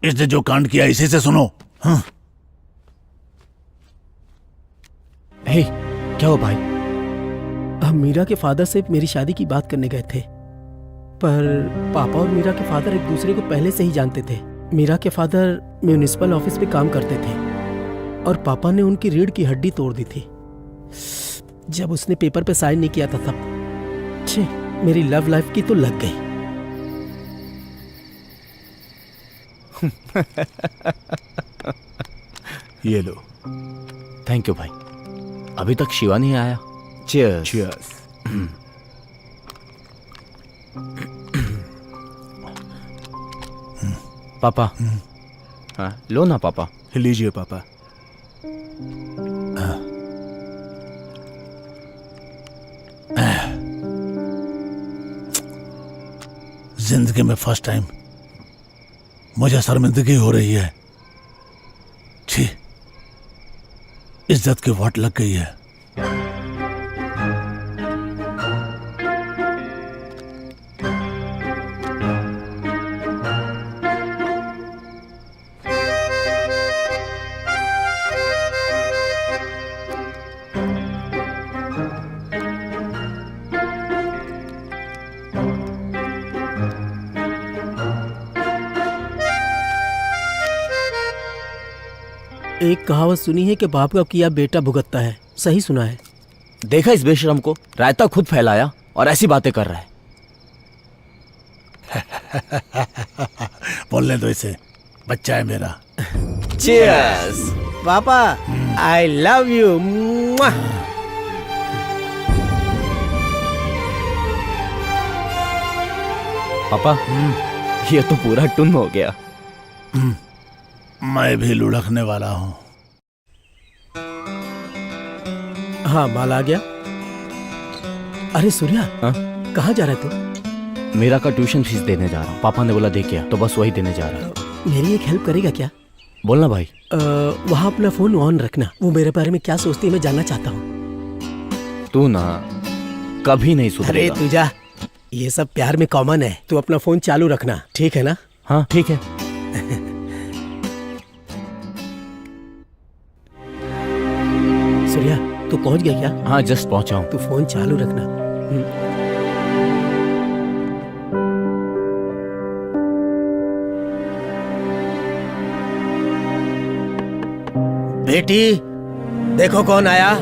इसने जो कांड किया इसी से सुनो। हाँ। हे, क्या हुआ भाई? हम मीरा के फादर से मेरी शादी की बात करने गए थे, पर पापा और मीरा के फादर एक दूसरे को पहले से ही जानते थे। मीरा के फादर म्यूनिसिपल ऑफिस में काम करते थे और पापा ने उनकी रीढ़ की हड्डी तोड़ दी थी जब उसने पेपर पे साइन नहीं किया था तब। छे, मेरी लव लाइफ की तो लग गई। ये लो। थैंक यू भाई। अभी तक शिवा नहीं आया। चीयर्स। Cheers. पापा। हाँ, लो ना पापा। लीजिए पापा। जिंदगी में फर्स्ट टाइम मुझे शर्मिंदगी हो रही है। छी, इज्जत की वाट लग गई है। एक कहावत सुनी है कि बाप का किया बेटा भुगतता है। सही सुना है। देखा इस बेशरम को, रायता खुद फैलाया और ऐसी बातें कर रहा है। बोलने दो इसे, बच्चा है मेरा। चीयर्स। पापा, आई लव यू। पापा, ये तो पूरा टुन हो गया। मैं भी लुढ़कने वाला हूँ। हाँ, माल आ गया। अरे सूर्या, हाँ? कहाँ जा रहे तू? मेरा का ट्यूशन फीस देने जा रहा हूँ। पापा ने बोला दे क्या, तो बस वही देने जा रहा हूँ। मेरी एक हेल्प करेगा क्या? बोलना भाई। वहाँ अपना फोन ऑन रखना। वो मेरे बारे में क्या सोचती है मैं जानना चाहता हूँ। तू ना कभी नहीं अरे सुधरेगा। तू जा, ये सब प्यार में कॉमन है। तू अपना फोन चालू रखना, ठीक है ना? हाँ ठीक है। सूर्या, तू पहुंच गया क्या? हाँ जस्ट पहुंचा हूँ। तू फोन चालू रखना। बेटी, देखो कौन आया।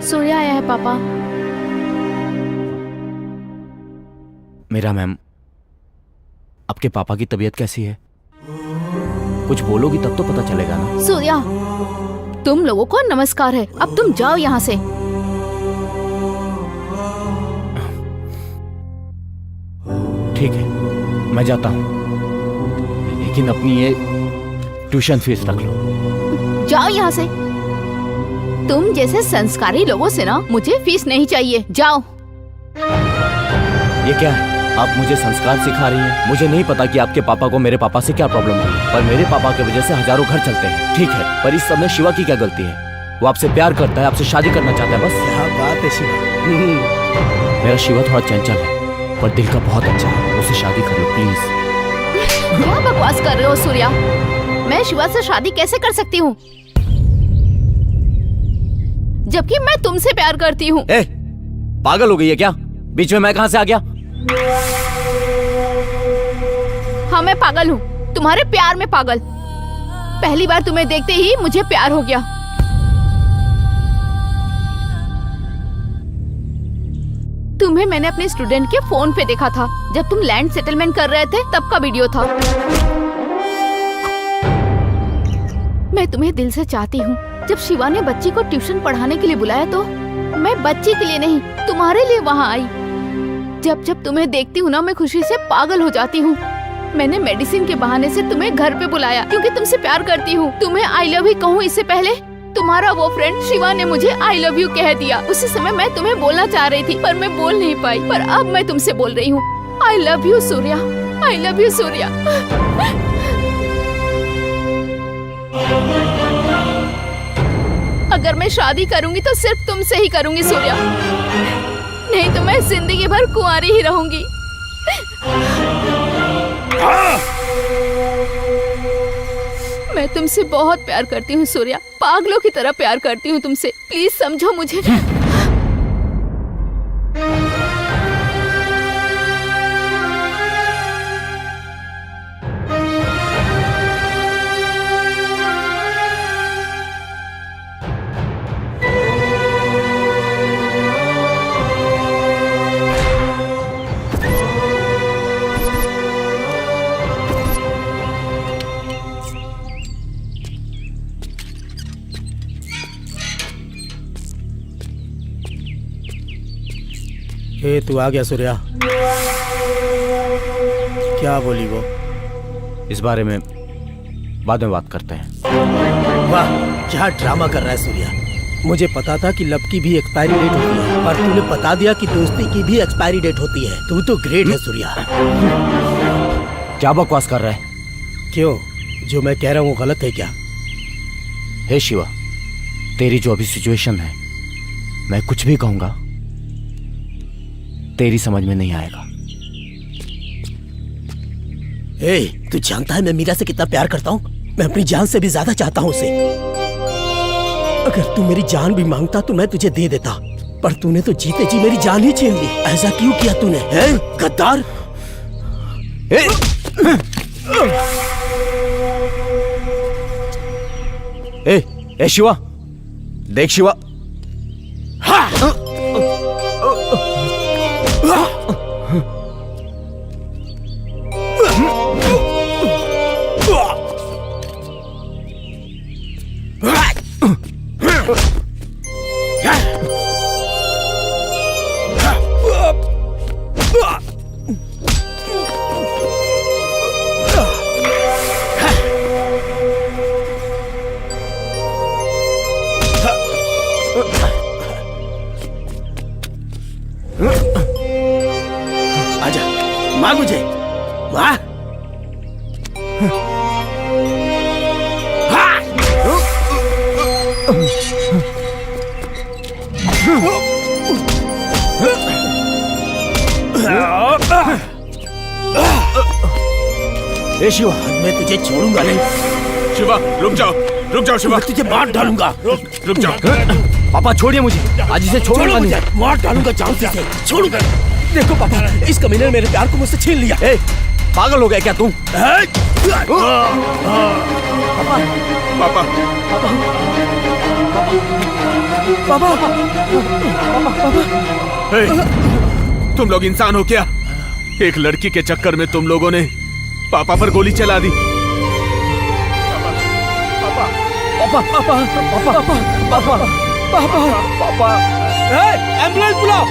सूर्या आया है पापा। मेरा मैम, आपके पापा की तबीयत कैसी है? कुछ बोलोगी तब तो पता चलेगा ना। सूर्या, तुम लोगों को नमस्कार है, अब तुम जाओ यहाँ से। ठीक है, मैं जाता हूँ, लेकिन अपनी ये ट्यूशन फीस रख लो। जाओ यहाँ से। तुम जैसे संस्कारी लोगों से ना मुझे फीस नहीं चाहिए। जाओ। ये क्या है? आप मुझे संस्कार सिखा रही हैं? मुझे नहीं पता कि आपके पापा को मेरे पापा से क्या प्रॉब्लम है, पर मेरे पापा की वजह से हजारों घर चलते हैं। ठीक है, पर इस समय शिवा की क्या गलती है? वो आपसे प्यार करता है, आपसे शादी करना चाहता है, बस। क्या बात है शिवा। मेरा शिवा थोड़ा चंचल है, पर दिल का बहुत अच्छा है। उससे शादी कर लो प्लीज। क्या बकवास कर रहे हो सूर्या? मैं शिवा से शादी कैसे कर सकती हूँ, जबकि मैं तुमसे प्यार करती हूँ? पागल हो गई है क्या? बीच में मैं कहाँ से आ गया? हाँ मैं पागल हूँ, तुम्हारे प्यार में पागल। पहली बार तुम्हें देखते ही मुझे प्यार हो गया। तुम्हें मैंने अपने स्टूडेंट के फोन पे देखा था जब तुम लैंड सेटलमेंट कर रहे थे, तब का वीडियो था। मैं तुम्हें दिल से चाहती हूँ। जब शिवा ने बच्ची को ट्यूशन पढ़ाने के लिए बुलाया तो मैं बच्ची के लिए नहीं, तुम्हारे लिए वहाँ आई। जब जब तुम्हें देखती हूँ ना, मैं खुशी से पागल हो जाती हूँ। मैंने मेडिसिन के बहाने से तुम्हें घर पे बुलाया क्योंकि तुमसे प्यार करती हूँ। तुम्हें आई लव यू कहूँ इससे पहले तुम्हारा वो फ्रेंड शिवा ने मुझे आई लव यू कह दिया। उसी समय मैं तुम्हें बोलना चाह रही थी पर मैं बोल नहीं पाई, पर अब मैं तुमसे बोल रही हूँ। I love you Surya, I love you Surya. मैं शादी करूंगी तो सिर्फ तुमसे ही करूंगी सूर्या, नहीं तो मैं जिंदगी भर कुंवारी ही रहूंगी। मैं तुमसे बहुत प्यार करती हूँ सूर्या, पागलों की तरह प्यार करती हूँ तुमसे। प्लीज समझो मुझे। ए तू आ गया सूर्या। क्या बोली वो? इस बारे में बाद में बात करते हैं। वाह क्या ड्रामा कर रहा है सूर्या। मुझे पता था कि लब की भी एक्सपायरी डेट होती है, पर तूने बता दिया कि दोस्ती की भी एक्सपायरी डेट होती है। तू तो ग्रेट है सूर्या। क्या बकवास कर रहा है? क्यों, जो मैं कह रहा हूँ गलत है क्या? हे शिवा, तेरी जो अभी सिचुएशन है, मैं कुछ भी कहूंगा तेरी समझ में नहीं आएगा। ए, तू जानता है मैं मीरा से कितना प्यार करता हूँ? मैं अपनी जान से भी ज्यादा चाहता हूँ उसे। अगर तू मेरी जान भी मांगता तो मैं तुझे दे देता, पर तूने तो जीते जी मेरी जान ही छीन ली। ऐसा क्यों किया तूने? हैं गद्दार। ए शिवा, देख शिवा। आजा, मार मुझे, मार। ए शिवा, मैं तुझे छोड़ूंगा नहीं। शिवा रुक जाओ शिवा, मैं तुझे मार डालूंगा। रुक जाओ। पापा छोड़िए मुझे, आज इसे छोड़ूंगा नहीं। मार डालूंगा जान से, छोड़ूंगा। देखो पापा, इस कमीने ने मेरे प्यार को मुझसे छीन लिया। ए, पागल हो गया क्या तू? पापा तुम लोग इंसान हो क्या? एक लड़की के चक्कर में तुम लोगों ने पापा पर गोली चला दी। एम्बुलेंस बुलाओ।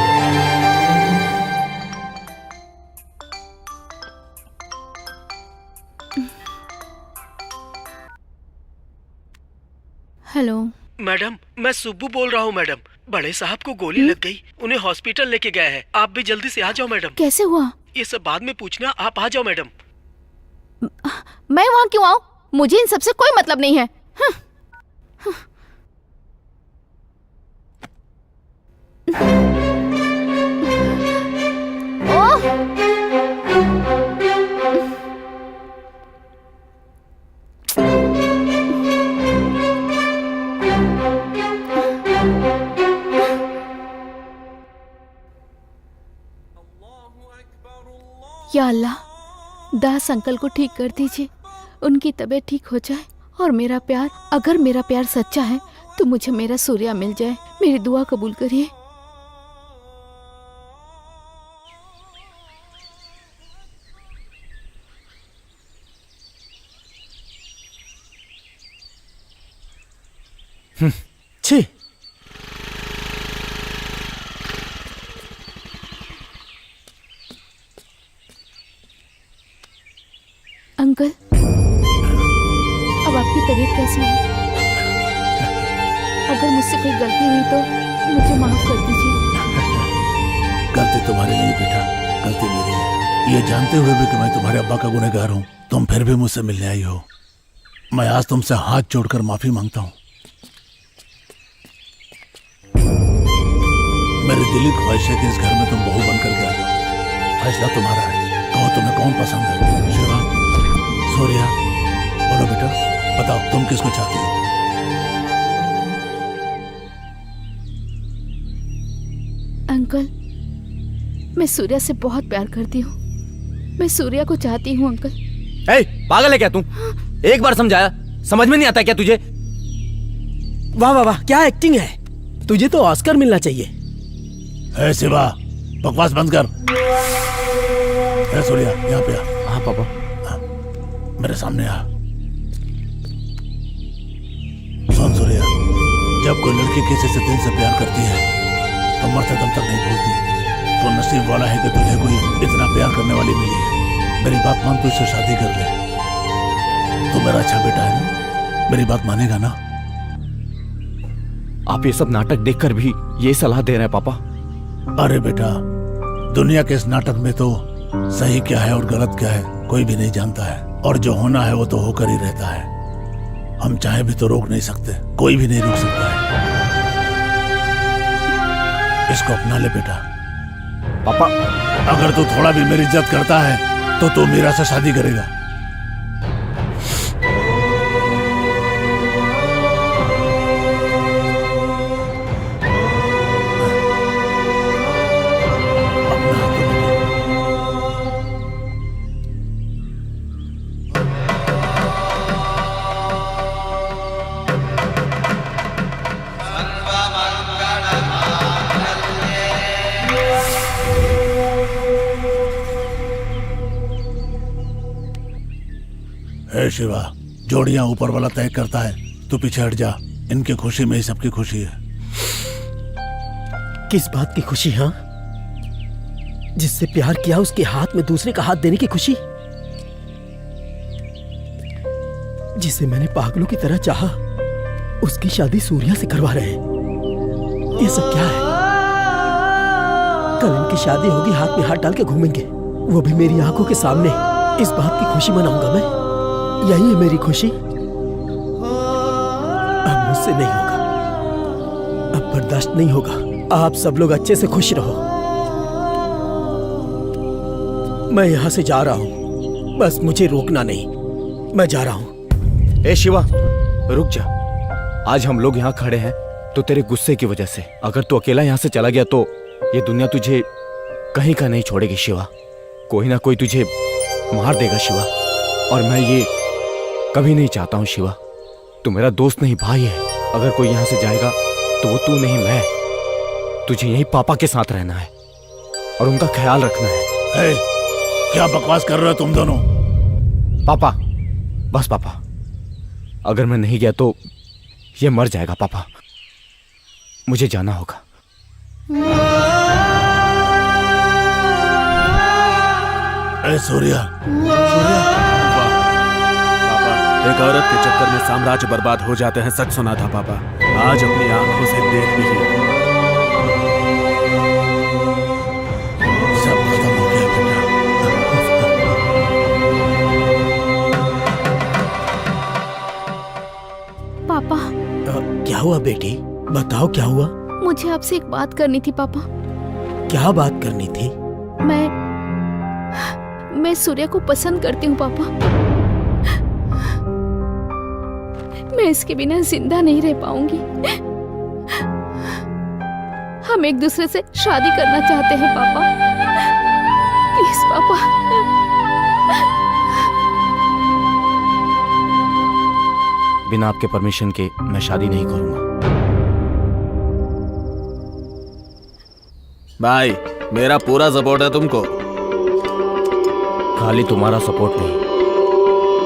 हेलो मैडम, मैं सुब्बू बोल रहा हूँ मैडम। बड़े साहब को गोली लग गई, उन्हें हॉस्पिटल लेके गए हैं। आप भी जल्दी से आ जाओ मैडम। कैसे हुआ? ये सब बाद में पूछना, आप आ जाओ मैडम। मैं वहाँ क्यों आऊँ? मुझे इन सबसे कोई मतलब नहीं है। या अल्लाह, दास अंकल को ठीक कर दीजिए, उनकी तबीयत ठीक हो जाए और मेरा प्यार, अगर मेरा प्यार सच्चा है तो मुझे मेरा सूर्या मिल जाए। मेरी दुआ कबूल करिए। छी, अंकल, अब आपकी तबीयत कैसी है? अगर मुझसे कोई गलती हुई तो मुझे माफ कर दीजिए। गलती तुम्हारी नहीं बेटा, गलती मेरी है। ये जानते हुए भी कि मैं तुम्हारे अब्बा का गुनहगार हूँ, तुम फिर भी मुझसे मिलने आई हो। मैं आज तुमसे हाथ जोड़कर माफी मांगता हूँ। मेरी दिली ख्वाहिश है कि इस घर में तुम बहू बनकर के आ जाओ। फैसला तुम्हारा है, कहो तुम्हें कौन पसंद है। शिवा, सूर्या, बोलो बेटा, बताओ तुम किसको चाहती हो। अंकल, मैं सूर्या से बहुत प्यार करती हूँ। मैं सूर्या को चाहती हूँ अंकल। ए, पागल है क्या तू? एक बार समझाया, समझ में नहीं आता क्या तुझे? वाह वाह वाह, क्या एक्टिंग है। तुझे तो ऑस्कर मिलना चाहिए। ए शिवा, बकवास बंद कर। ए सूर्या, यहाँ पे आ। हाँ पापा। मेरे सामने आ। सुन सूर्या, जब कोई लड़की किसी से दिल से प्यार करती है तो मरते दम तक नहीं भूलती। तो नसीब वाला है कि तुझे कोई इतना प्यार करने वाली मिली है। मेरी बात मान, तू इससे शादी कर ले। तू मेरा अच्छा बेटा है ना, मेरी बात मानेगा ना? आप ये सब नाटक देखकर भी ये सलाह दे रहे हैं पापा? अरे बेटा, दुनिया के इस नाटक में तो सही क्या है और गलत क्या है कोई भी नहीं जानता है, और जो होना है वो तो होकर ही रहता है। हम चाहे भी तो रोक नहीं सकते, कोई भी नहीं रोक सकता है। इसको अपना ले बेटा। पापा, अगर तू थोड़ा भी मेरी इज्जत करता है तो तू मीरा से शादी करेगा। हे शिवा, जोड़ियां ऊपर वाला तय करता है, तू पीछे हट जा। इनकी खुशी में ही सबकी खुशी है। किस बात की खुशी? हाँ, जिससे प्यार किया उसके हाथ में दूसरे का हाथ देने की खुशी, जिसे मैंने पागलों की तरह चाहा उसकी शादी सूर्या से करवा रहे हैं। ये सब क्या है? कल इनकी शादी होगी, हाथ में हाथ डाल के घूमेंगे, वो भी मेरी आंखों के सामने। इस बात की खुशी मनाऊंगा मैं। यही है मेरी खुशी। अब मुझसे नहीं होगा, अब बर्दाश्त नहीं होगा। आप सब लोग अच्छे से खुश रहो। मैं यहां से जा रहा हूं, बस मुझे रोकना नहीं। मैं जा रहा हूं। ए शिवा, रुक जा। आज हम लोग यहाँ खड़े हैं तो तेरे गुस्से की वजह से। अगर तू अकेला यहाँ से चला गया तो ये दुनिया तुझे कहीं का नहीं छोड़ेगी शिवा। कोई ना कोई तुझे मार देगा शिवा, और मैं ये कभी नहीं चाहता हूँ शिवा। तू मेरा दोस्त नहीं, भाई है। अगर कोई यहाँ से जाएगा तो वो तू नहीं, मैं। तुझे यही पापा के साथ रहना है और उनका ख्याल रखना है। ए, क्या बकवास कर रहे हो तुम दोनों? पापा, बस पापा, अगर मैं नहीं गया तो ये मर जाएगा पापा। मुझे जाना होगा। ए सूर्या, एक औरत के चक्कर में साम्राज्य बर्बाद हो जाते हैं, सच सुना था पापा। आज अपनी आंखों से देख भी लिया। सब खत्म हो गया बेटा। पापा, क्या हुआ बेटी? बताओ क्या हुआ? मुझे आपसे एक बात करनी थी पापा। क्या बात करनी थी? मैं सूर्या को पसंद करती हूँ पापा। मैं इसके बिना जिंदा नहीं रह पाऊंगी। हम एक दूसरे से शादी करना चाहते हैं पापा। प्लीज पापा। बिना आपके परमिशन के मैं शादी नहीं करूंगा। भाई, मेरा पूरा सपोर्ट है तुमको। खाली तुम्हारा सपोर्ट नहीं,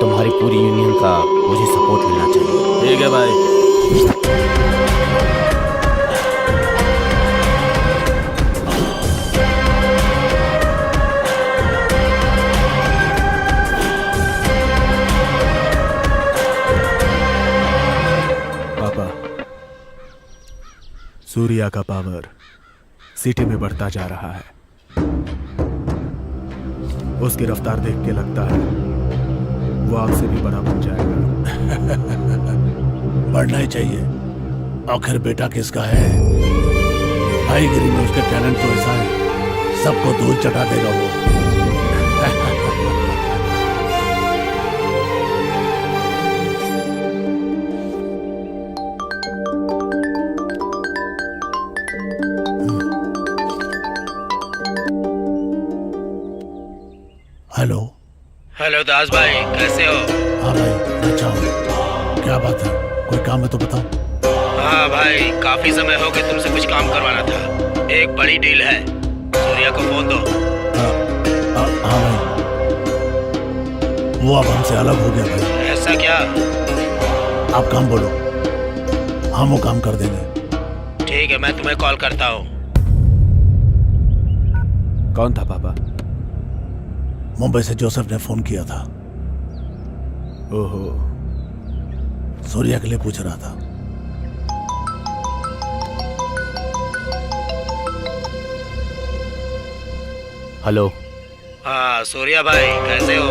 तुम्हारी पूरी यूनियन का मुझे सपोर्ट मिलना चाहिए। ठीक है भाई। पापा, सूर्या का पावर सिटी में बढ़ता जा रहा है। उसकी रफ्तार देख के लगता है वो आग से भी बड़ा बन जाएगा। बढ़ना ही चाहिए। आखिर बेटा किसका है? भाईगिरी में उसके टैलेंट तो ऐसा है, सबको धूल चटा देगा वो। हेलो। हेलो दास भाई, कैसे हो? हाँ भाई, अच्छा हूँ। क्या बात है, कोई काम है तो बताओ। हाँ भाई, काफी समय हो गया तुमसे कुछ काम करवाना था। एक बड़ी डील है, सूर्या को फोन दो। हाँ भाई, वो अब हमसे अलग हो गया भाई। ऐसा क्या? आप काम बोलो, हम वो काम कर देंगे। ठीक है, मैं तुम्हें कॉल करता हूँ। कौन था पापा? मुंबई से जोसेफ ने फोन किया था। ओहो, सूर्या के लिए पूछ रहा था। हेलो। हाँ सूर्या भाई, कैसे हो?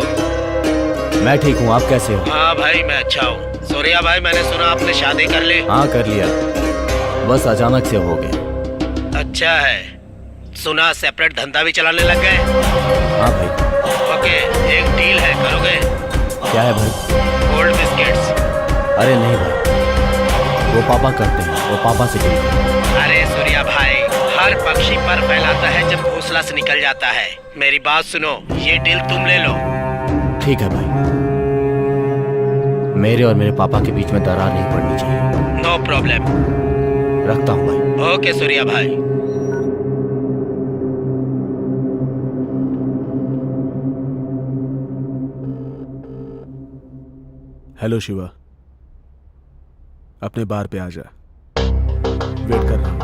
मैं ठीक हूँ, आप कैसे हो? हाँ भाई, मैं अच्छा हूँ। सूर्या भाई, मैंने सुना आपने शादी कर ली। हाँ कर लिया, बस अचानक से हो गया। अच्छा है, सुना सेपरेट धंधा भी चलाने लग गए। हाँ भाई। ओके, एक डील है, करोगे? क्या है भाई? Gold biscuits. अरे नहीं भाई, वो पापा करते हैं, वो पापा से डील करते हैं। अरे सूर्या भाई, हर पक्षी पर फैलाता है जब घोंसला से निकल जाता है। मेरी बात सुनो, ये डील तुम ले लो। ठीक है भाई, मेरे और मेरे पापा के बीच में दरार नहीं पड़नी चाहिए। No problem. रखता हूँ भाई। ओके सूर्या भाई। हेलो शिवा, अपने बार पे आ जा, वेट कर रहा हूँ।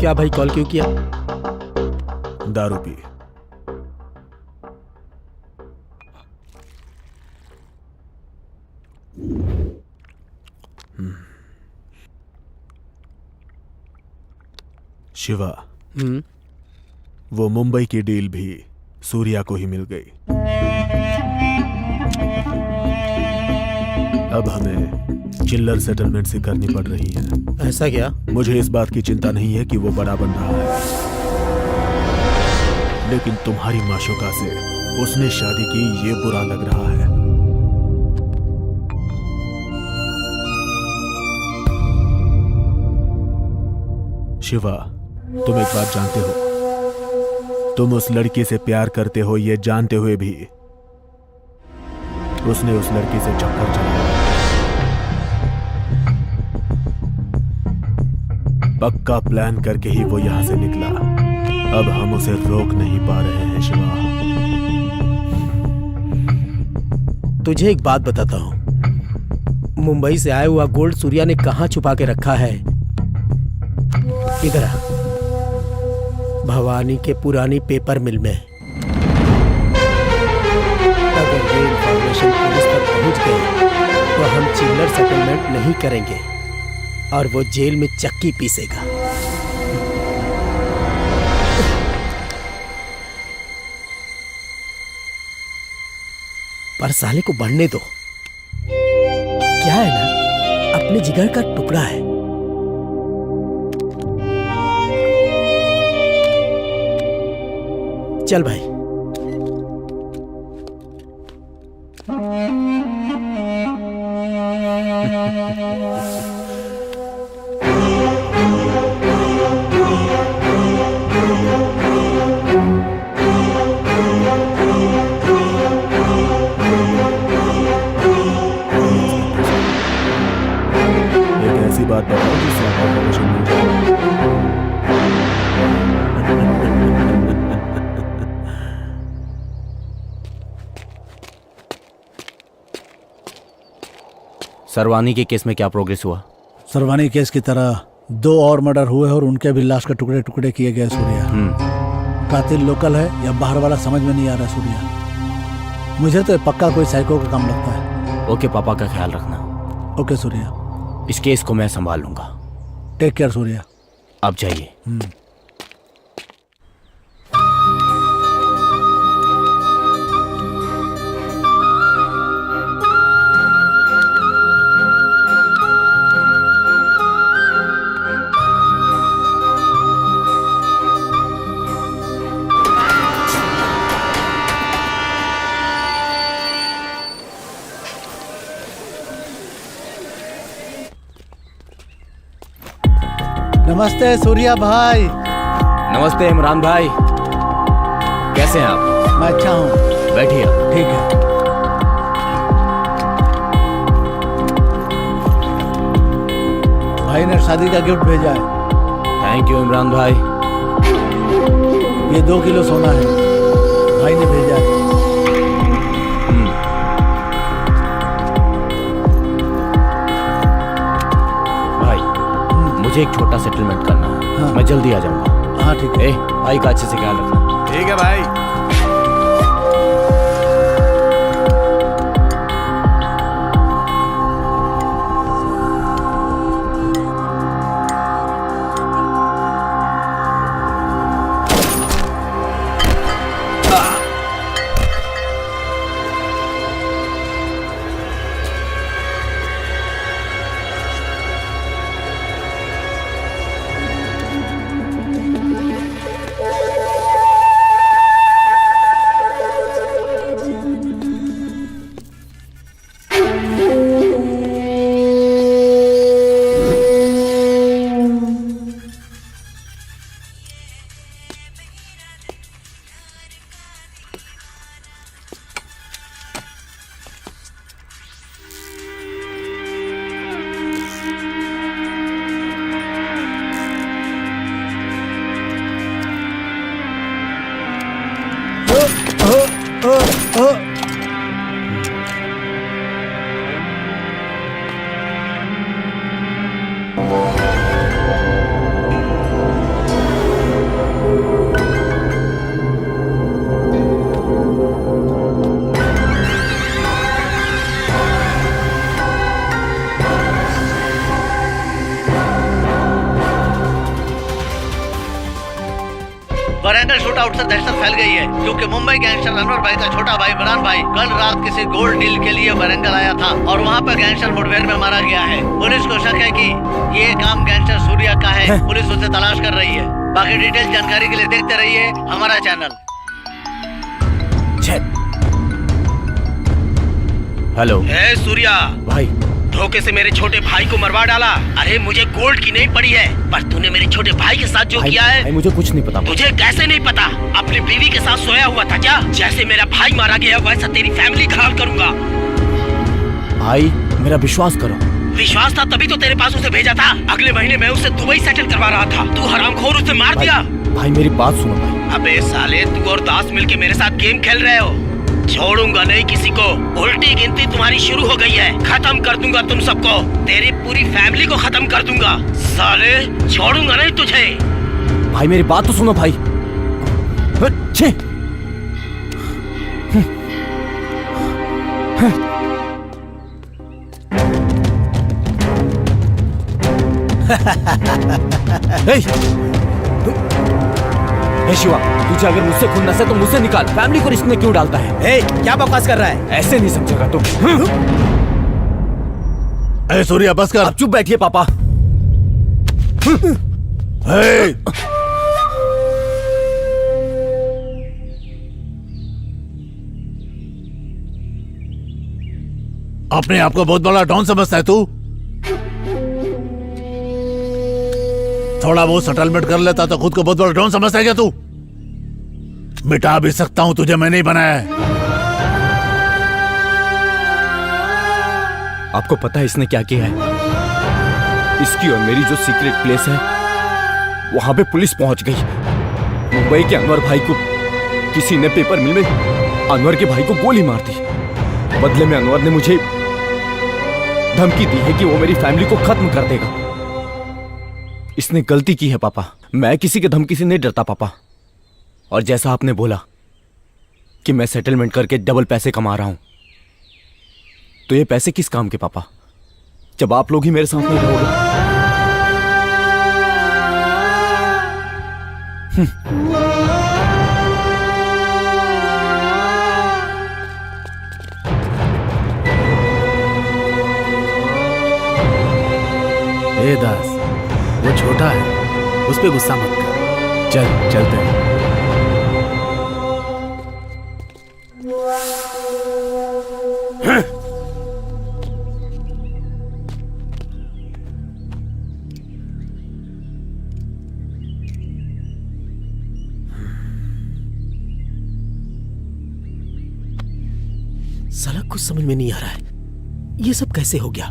क्या भाई, कॉल क्यों किया? दारू पी। शिवा, वो मुंबई की डील भी सूर्या को ही मिल गई। अब हमें चिल्लर सेटलमेंट से करनी पड़ रही है। ऐसा क्या? मुझे इस बात की चिंता नहीं है कि वो बड़ा बन रहा है, लेकिन तुम्हारी माशूका से उसने शादी की, ये बुरा लग रहा है। शिवा, तुम एक बात जानते हो, तुम उस लड़की से प्यार करते हो ये जानते हुए भी उसने उस लड़की से चक्कर चलाया। पक्का प्लान करके ही वो यहां से निकला। अब हम उसे रोक नहीं पा रहे हैं शिवा। तुझे एक बात बताता हूँ, मुंबई से आया हुआ गोल्ड सूर्या ने कहाँ छुपा के रखा है? इधर आ, भवानी के पुरानी पेपर मिल में। अगर ये इंफॉर्मेशन पुलिस तक पहुंच गई तो हम चिल्लर सेटलमेंट नहीं करेंगे और वो जेल में चक्की पीसेगा। पर साले को बढ़ने दो। क्या है ना, अपने जिगर का टुकड़ा है। चल भाई। एक ऐसी बात बताओ जिससे आपको प्रमोशन मिल जाए। सरवानी के केस में क्या प्रोग्रेस हुआ? सरवानी केस की तरह 2 और मर्डर हुए और उनके भी लाश के टुकड़े टुकड़े किए गए। सूर्या कातिल लोकल है या बाहर वाला समझ में नहीं आ रहा। सूर्या मुझे तो पक्का कोई साइको का काम लगता है। ओके, पापा का ख्याल रखना। ओके सूर्या, इस केस को मैं संभाल लूंगा। Take care Surya. आप जाइए। नमस्ते सूर्या भाई। नमस्ते इमरान भाई, कैसे हैं आप? मैं अच्छा हूँ। बैठिए आप। ठीक है। भाई ने शादी का गिफ्ट भेजा है। थैंक यू इमरान भाई। ये 2 किलो सोना है, भाई ने भेजा है। भाई मुझे एक छोटा सेटलमेंट करना है। हाँ। मैं जल्दी आ जाऊंगा। हाँ ठीक है। भाई का अच्छे से ख्याल रखना। ठीक है भाई। वारंगल शूट आउट से दहशत फैल गई है क्योंकि मुंबई गैंगस्टर अनवर भाई का छोटा भाई इमरान भाई कल रात किसी गोल्ड डील के लिए वारंगल आया था और वहाँ पर गैंगस्टर मुठभेड़ में मारा गया है। पुलिस को शक है कि ये काम गैंगस्टर सूर्या का है। पुलिस उसे तलाश कर रही है। बाकी डिटेल्स जानकारी के लिए देखते रहिए हमारा चैनल। हेलो। ए सूर्या, भाई धोखे से मेरे छोटे भाई को मरवा डाला। अरे मुझे गोल्ड की नहीं पड़ी है, पर तूने मेरे छोटे भाई के साथ जो किया है। भाई मुझे कुछ नहीं पता। तुझे कैसे नहीं पता? अपनी बीवी के साथ सोया हुआ था क्या? जैसे मेरा भाई मारा गया वैसा तेरी फैमिली का हाल करूंगा। भाई मेरा विश्वास करो। विश्वास था तभी तो तेरे पास उसे भेजा था। अगले महीने मैं उसे दुबई सेटल करवा रहा था। तू हरामखोर उसे मार दिया। भाई मेरी बात सुनो भाई। अबे साले, तू और दास मिलके मेरे साथ गेम खेल रहे हो। छोड़ूंगा नहीं किसी को। उल्टी गिनती तुम्हारी शुरू हो गई है। खत्म कर दूंगा तुम सबको। तेरी पूरी फैमिली को खत्म कर दूंगा। साले छोड़ूंगा नहीं तुझे। भाई मेरी बात तो सुनो भाई। छे। हे शिवा, तुझे अगर मुझसे खून नसे तो मुझसे निकाल। फैमिली को रिस्क में क्यों डालता है? क्या बकवास कर रहा है? ऐसे नहीं समझेगा तुम। अरे सूर्या बस कर। अब चुप बैठिए पापा। अपने आप को बहुत बड़ा डॉन समझता है तू? थोड़ा बहुत सेटलमेंट कर लेता तो खुद को बहुत बड़ा डॉन समझता है क्या तू? मिटा भी सकता हूं तुझे, मैं नहीं बनाया है। आपको पता है इसने क्या किया है? इसकी और मेरी जो सीक्रेट प्लेस है वहां पे पुलिस पहुंच गई। मुंबई के अनवर भाई को किसी ने पेपर मिल में अनवर के भाई को गोली मार दी। बदले में अनवर ने मुझे धमकी दी है कि वो मेरी फैमिली को खत्म कर देगा। इसने गलती की है पापा। मैं किसी के धमकी से नहीं डरता पापा। और जैसा आपने बोला कि मैं सेटलमेंट करके डबल पैसे कमा रहा हूं, तो ये पैसे किस काम के पापा, जब आप लोग ही मेरे साथ नहीं रहोगे? ए दास, वो छोटा है, उस पे गुस्सा मत कर। चल चलते हैं। साला कुछ समझ में नहीं आ रहा है, ये सब कैसे हो गया।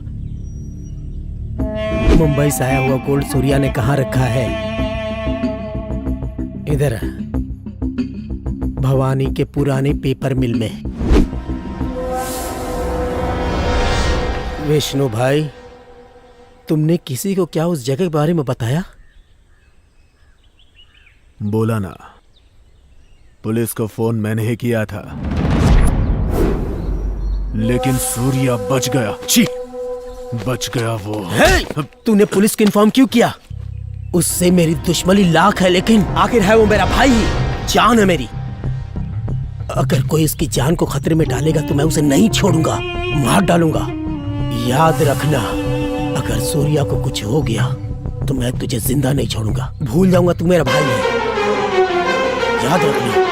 मुंबई से आया हुआ गोल्ड सूर्या ने कहाँ रखा है? इधर भवानी के पुराने पेपर मिल में। विष्णु भाई, तुमने किसी को क्या उस जगह के बारे में बताया? बोला ना, पुलिस को फोन मैंने ही किया था, लेकिन सूर्या बच गया। छी, बच गया वो। तूने पुलिस को इन्फॉर्म क्यों किया? उससे मेरी दुश्मनी लाख है, लेकिन आखिर है वो मेरा भाई ही, जान है मेरी। अगर कोई इसकी जान को खतरे में डालेगा तो मैं उसे नहीं छोड़ूंगा, मार डालूंगा। याद रखना, अगर सूर्या को कुछ हो गया तो मैं तुझे जिंदा नहीं छोड़ूंगा। भूल जाऊंगा तू मेरा भाई है, याद रखना।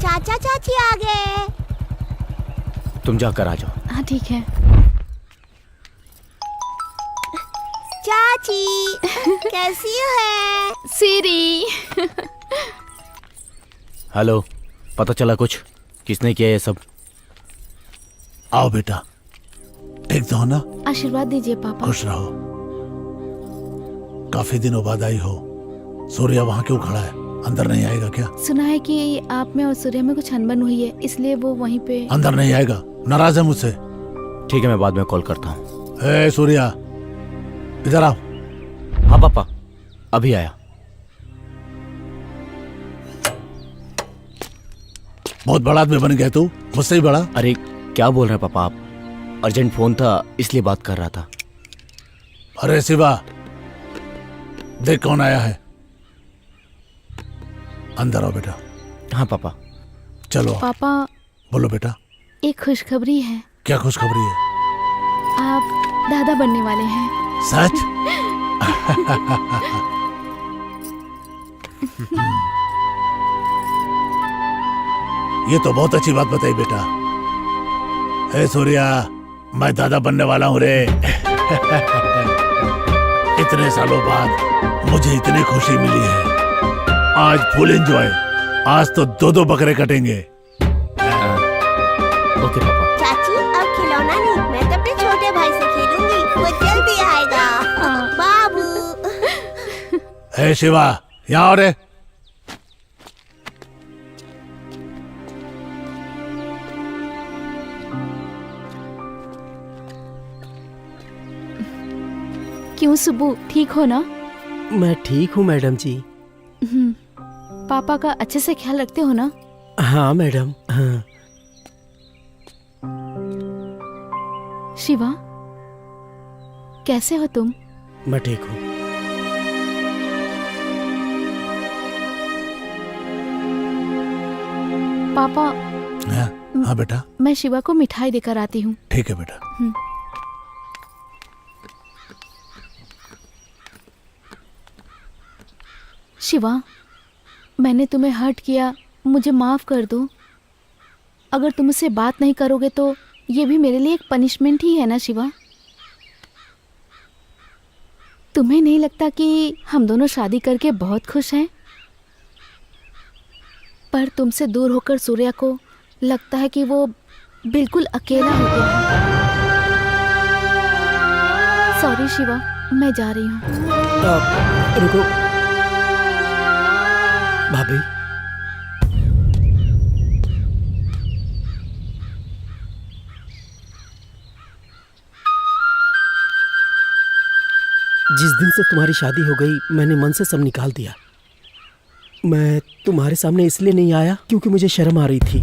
चाचा चाची आ गए। तुम जाकर आ जाओ। हाँ ठीक है। चाची कैसी है? सीरी। हेलो, पता चला कुछ? किसने किया ये सब? आओ बेटा, ठीक तो हो ना? आशीर्वाद दीजिए पापा। खुश रहो। काफी दिनों बाद आई हो। सूर्या वहाँ क्यों खड़ा है? अंदर नहीं आएगा क्या? सुना है कि आप में और सूर्या में कुछ अनबन हुई है, इसलिए वो वहीं पे। अंदर नहीं आएगा, नाराज है मुझसे। ठीक है, मैं बाद में कॉल करता हूँ। ए सूर्या, इधर आओ। हाँ पापा, अभी आया। बहुत बड़ा आदमी बन गया तू, मुझसे ही बड़ा। अरे क्या बोल रहे हैं पापा आप? अर्जेंट फोन था इसलिए बात कर रहा था। अरे शिवा, देख कौन आया है। अंदर आओ बेटा। हाँ पापा। चलो। पापा, बोलो बेटा। एक खुशखबरी है। क्या खुशखबरी है? आप दादा बनने वाले हैं। सच? ये तो बहुत अच्छी बात बताई बेटा। ए सूर्या, मैं दादा बनने वाला हूँ रे। इतने सालों बाद मुझे इतनी खुशी मिली है। आज फुल एंजॉय। आज तो 2-2 बकरे कटेंगे। ओके पापा। चाची अब खिलौना नहीं, मैं तो अपने छोटे भाई से खेलूंगी, वो जल्दी आएगा। बाबू। ए शिवा, यहाँ आओ रे। क्यों सुबू, ठीक हो ना? मैं ठीक हूँ मैडम जी। पापा का अच्छे से ख्याल रखते हो ना? हाँ मैडम, हाँ। शिवा, कैसे हो तुम? मैं ठीक हूँ। पापा, हाँ बेटा। मैं शिवा को मिठाई देकर आती हूँ। ठीक है बेटा। शिवा, मैंने तुम्हें हर्ट किया, मुझे माफ कर दो। अगर तुम मुझसे बात नहीं करोगे तो ये भी मेरे लिए एक पनिशमेंट ही है ना शिवा? तुम्हें नहीं लगता कि हम दोनों शादी करके बहुत खुश हैं? पर तुमसे दूर होकर सूर्या को लगता है कि वो बिल्कुल अकेला हो गया है। सॉरी शिवा, मैं जा रही हूँ। रुको भाभी, जिस दिन से तुम्हारी शादी हो गई मैंने मन से सब निकाल दिया। मैं तुम्हारे सामने इसलिए नहीं आया क्योंकि मुझे शर्म आ रही थी।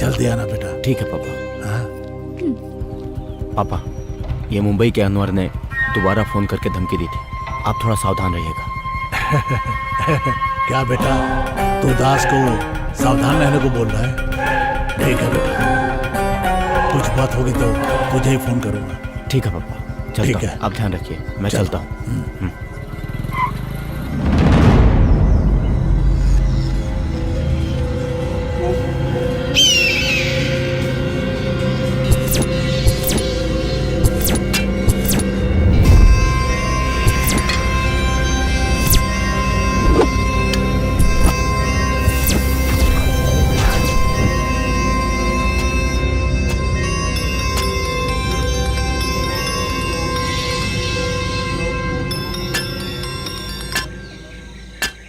जल्दी आना बेटा। ठीक है पापा। हाँ? पापा, ये मुंबई के अनवर ने दोबारा फोन करके धमकी दी थी, आप थोड़ा सावधान रहिएगा। क्या बेटा, तू दास को सावधान रहने को बोल रहा है? ठीक है बेटा, कुछ बात होगी तो तुझे ही फोन करूंगा। ठीक है पापा, चलता ठीक हूँ। है। आप ध्यान रखिए, मैं चलता हूँ।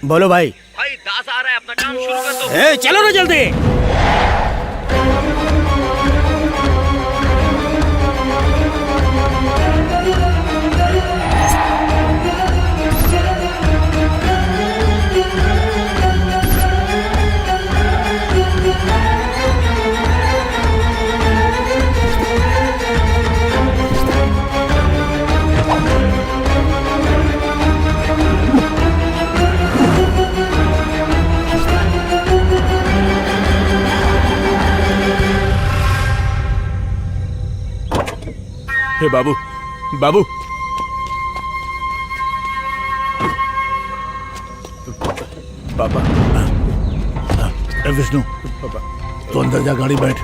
बोलो भाई। भाई दास आ रहा है, अपना काम शुरू कर दो। ए, चलो ना जल्दी। हे बाबू, बाबू, पापा। ए विष्णु, तू अंदर जा, गाड़ी बैठ।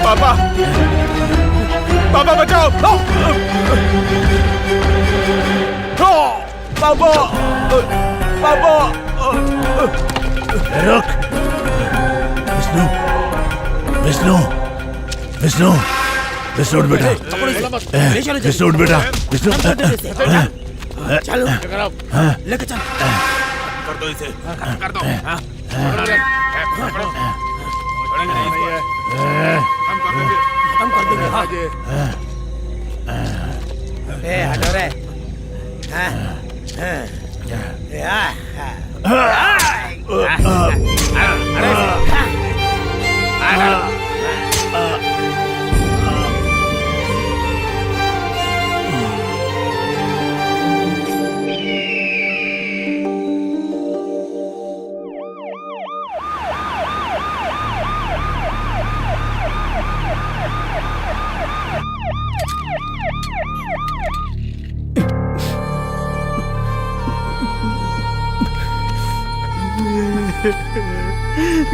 पापा, पापा बचाओ। पापा, पापा। रुक। विष्णु, विष्णु, विष्णु, विष्णु उठ बेटा। विष्णु उठ बेटा। विष्णु, चलो लेके चल। कर दो इसे, कर दो। हम कर देंगे। हाँ। ए हटो रे।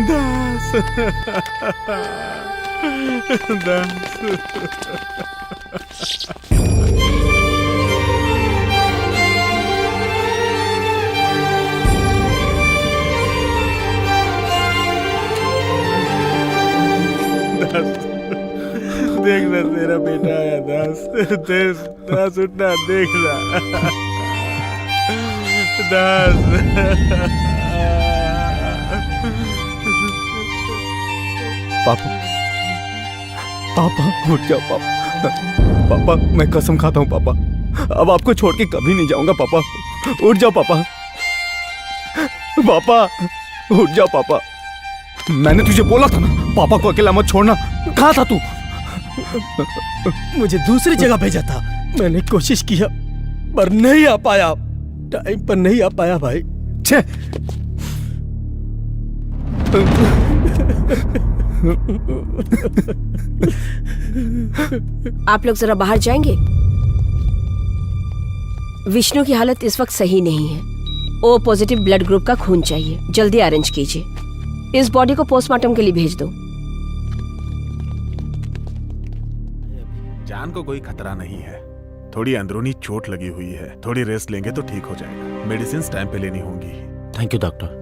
दास, दास। देख ना, तेरा बेटा आया। दास, दास उठना, देखना। दास। पापा, पापा उठ जाओ पापा। पापा, मैं कसम खाता हूँ पापा, अब आपको छोड़ के कभी नहीं जाऊंगा पापा। उठ जाओ पापा। पापा उठ जाओ पापा। मैंने तुझे बोला था ना, पापा को अकेला मत छोड़ना। कहाँ था तू? मुझे दूसरी जगह भेजा था। मैंने कोशिश किया पर नहीं आ पाया, टाइम पर नहीं आ पाया भाई। छे आप लोग जरा बाहर जाएंगे? विष्णु की हालत इस वक्त सही नहीं है। ओ पॉजिटिव ब्लड ग्रुप का खून चाहिए, जल्दी अरेंज कीजिए। इस बॉडी को पोस्टमार्टम के लिए भेज दो। जान को कोई खतरा नहीं है, थोड़ी अंदरूनी चोट लगी हुई है, थोड़ी रेस्ट लेंगे तो ठीक हो जाएगा। मेडिसिन टाइम पे लेनी होंगी। Thank you doctor.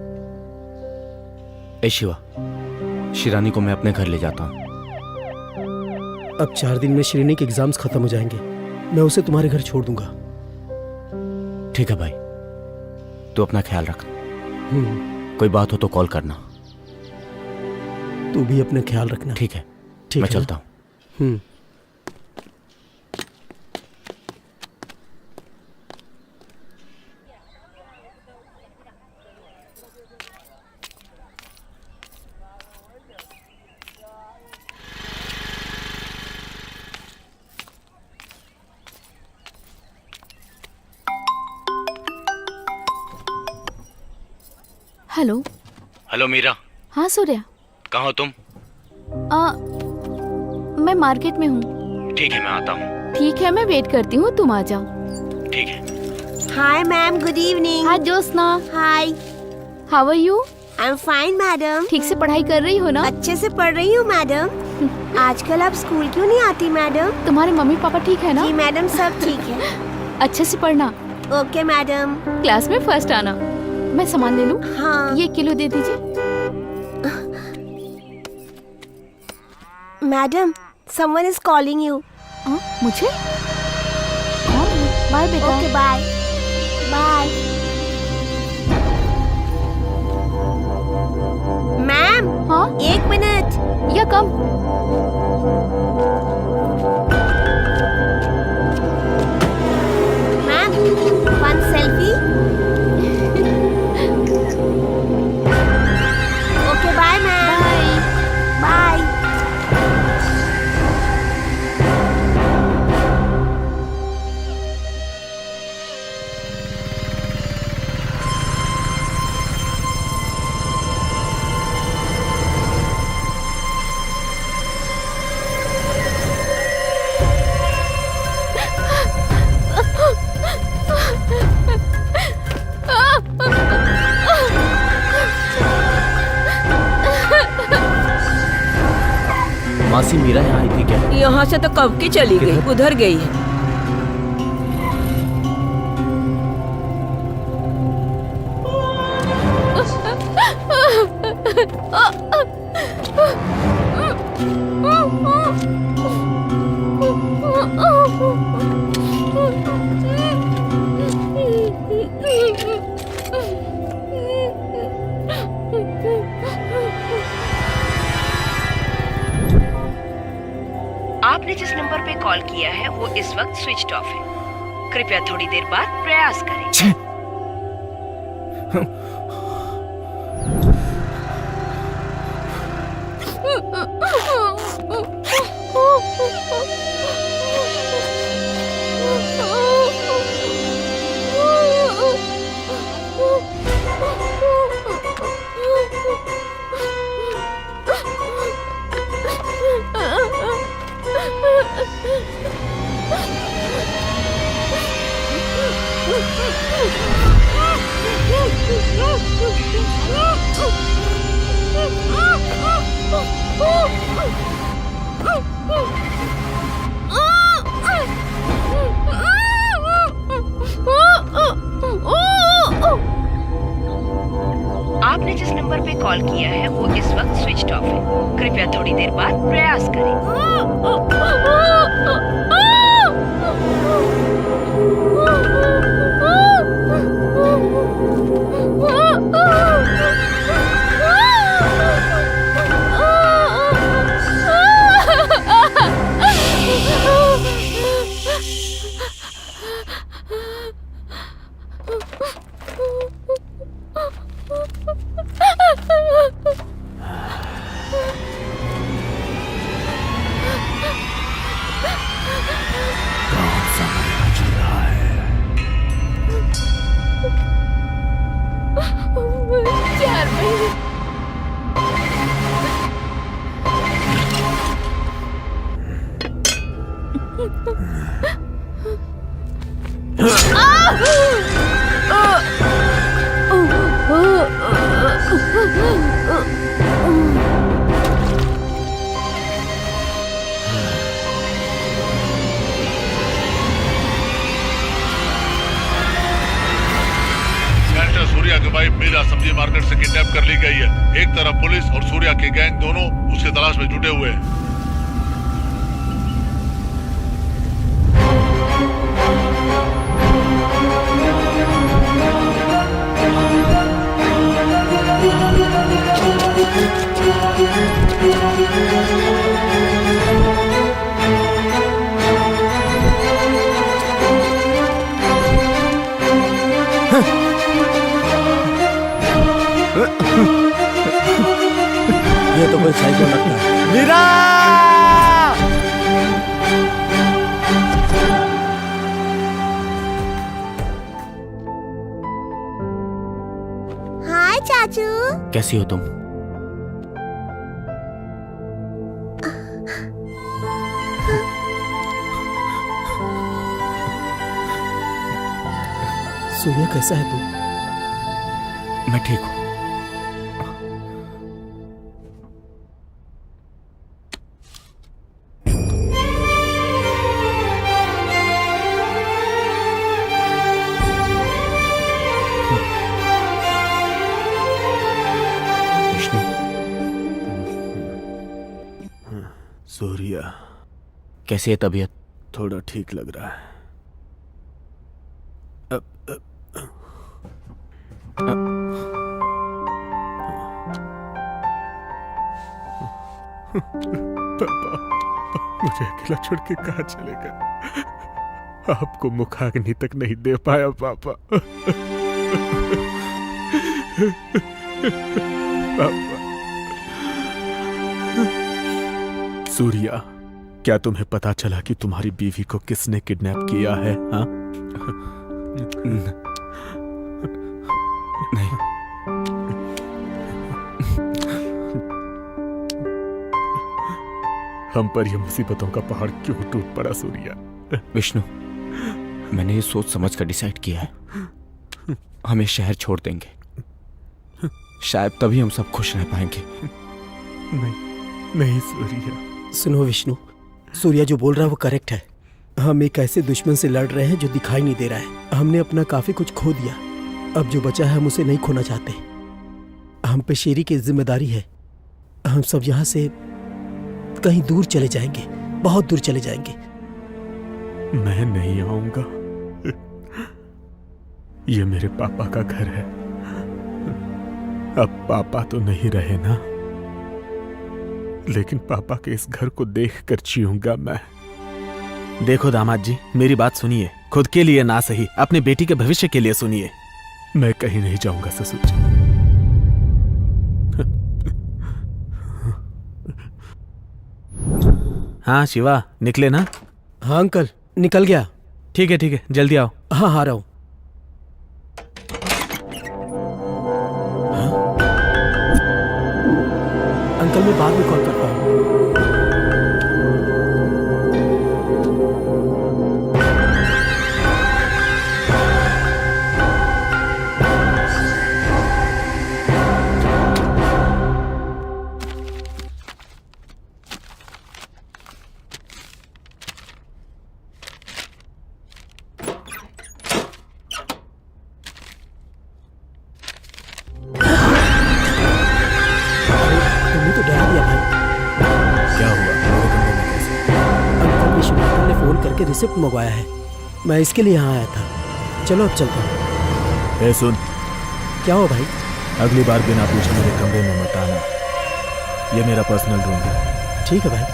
ए शिवा, शिरानी को मैं अपने घर ले जाता हूँ। अब 4 दिन में श्रेणी के एग्जाम्स खत्म हो जाएंगे, मैं उसे तुम्हारे घर छोड़ दूंगा। ठीक है भाई, तू अपना ख्याल रख। कोई बात हो तो कॉल करना। तू भी अपना ख्याल रखना। ठीक है, ठीक मैं है चलता हूँ। हेलो। हेलो मीरा। हाँ सूर्या। कहाँ हो तुम? मैं मार्केट में हूँ। ठीक है, मैं आता हूँ। ठीक है, मैं वेट करती हूँ, तुम आ जाओ। ठीक है। Hi ma'am, good evening. Hi Jyotsna. Hi, how are you? I am fine madam. ठीक से पढ़ाई कर रही हो ना? अच्छे से पढ़ रही हूँ मैडम। आजकल आप स्कूल क्यों नहीं आती मैडम? तुम्हारे मम्मी पापा ठीक है ना? जी मैडम, सब ठीक है। अच्छे से पढ़ना। Okay madam. क्लास में फर्स्ट आना। मैं सामान ले लूं? हाँ। ये 1 किलो दे दीजिए। Madam, someone is calling you. मुझे? बाय बेटा। Okay bye bye. मैम। हाँ? 1 minute. Yeah come. Ma'am, 1 selfie. Okay bye ma'am. Bye. मासी, मीरा यहाँ आई थी क्या? यहाँ से तो कब की चली गई, उधर गई है। आपने जिस नंबर पे कॉल किया है वो इस वक्त स्विच ऑफ है। कृपया थोड़ी देर बाद प्रयास करें। आपने जिस नंबर पे कॉल किया है वो इस वक्त स्विच ऑफ है। कृपया थोड़ी देर बाद प्रयास करें। से किडनैप कर ली गई है। एक तरफ पुलिस और सूर्या के गैंग दोनों उसकी तलाश में जुटे हुए हैं। ये तो कोई साइको लगता है। मीरा! हाय चाचू। कैसी हो तुम? सूर्या कैसा है तू? मैं ठीक हूँ। सूर्या, कैसी है तबीयत? थोड़ा ठीक लग रहा है। पापा, मुझे अकेला छोड़ के कहाँ चले गए? आपको मुखाग्नि तक नहीं दे पाया पापा। पापा। सूर्या, क्या तुम्हें पता चला कि तुम्हारी बीवी को किसने किडनैप किया है? हाँ? नहीं। हम पर यह मुसीबतों का पहाड़ क्यों टूट पड़ा सूर्या? विष्णु, मैंने ये सोच समझ कर डिसाइड किया है। हम ये शहर छोड़ देंगे। शायद तभी हम सब खुश रह पाएंगे। नहीं सूर्या। सुनो विष्णु, सूर्या जो बोल रहा है वो करेक्ट है। हम एक ऐसे दुश्मन से लड़ रहे हैं जो दिखाई नहीं दे रहा है। हमने अपना काफी कुछ खो दिया, अब जो बचा है हम उसे नहीं खोना चाहते। हम पे शेरी की जिम्मेदारी है। हम सब यहाँ से कहीं दूर चले जाएंगे, बहुत दूर चले जाएंगे। मैं नहीं आऊंगा। ये मेरे पापा का घर है। अब पापा तो नहीं रहे ना, लेकिन पापा के इस घर को देखकर जीऊंगा मैं। देखो दामाद जी, मेरी बात सुनिए। खुद के लिए ना सही, अपने बेटी के भविष्य के लिए सुनिए। मैं कहीं नहीं जाऊंगा ससुर जी। हाँ शिवा, निकले ना? हाँ अंकल, निकल गया। ठीक है, जल्दी आओ। हाँ आ रहा हूँ। अंकल मैं बाद में कॉल करता हूँ। तुमने तो डरा दिया भाई। क्या हुआ? मेरे कमरे में कैसे? अंकल विश्वनाथन ने फोन करके रिसिप्ट मंगवाया है। मैं इसके लिए यहाँ आया था। चलो अब चलता हूँ। ए सुन, क्या हो भाई? अगली बार बिना पूछे मेरे कमरे में मत आना। ये मेरा पर्सनल रूम है। ठीक है भाई।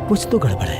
कुछ तो गड़बड़ है।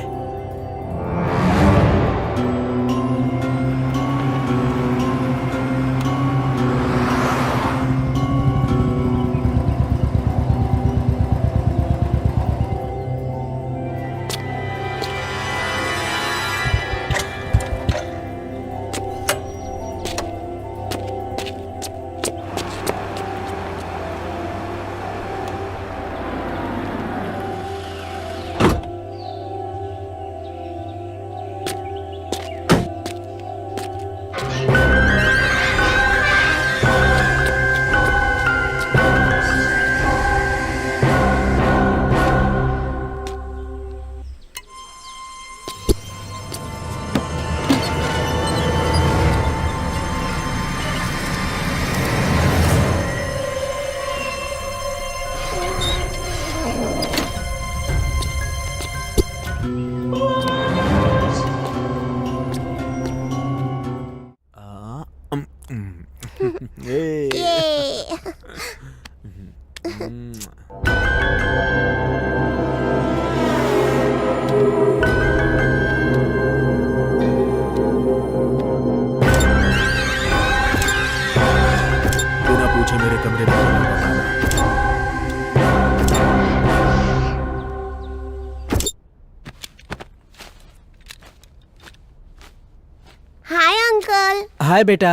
हाय बेटा।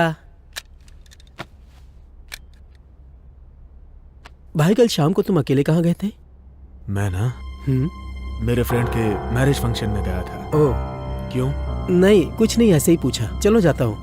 भाई कल शाम को तुम अकेले कहाँ गए थे? मैं ना मेरे फ्रेंड के मैरिज फंक्शन में गया था। ओह क्यों? नहीं, कुछ नहीं, ऐसे ही पूछा। चलो जाता हूँ।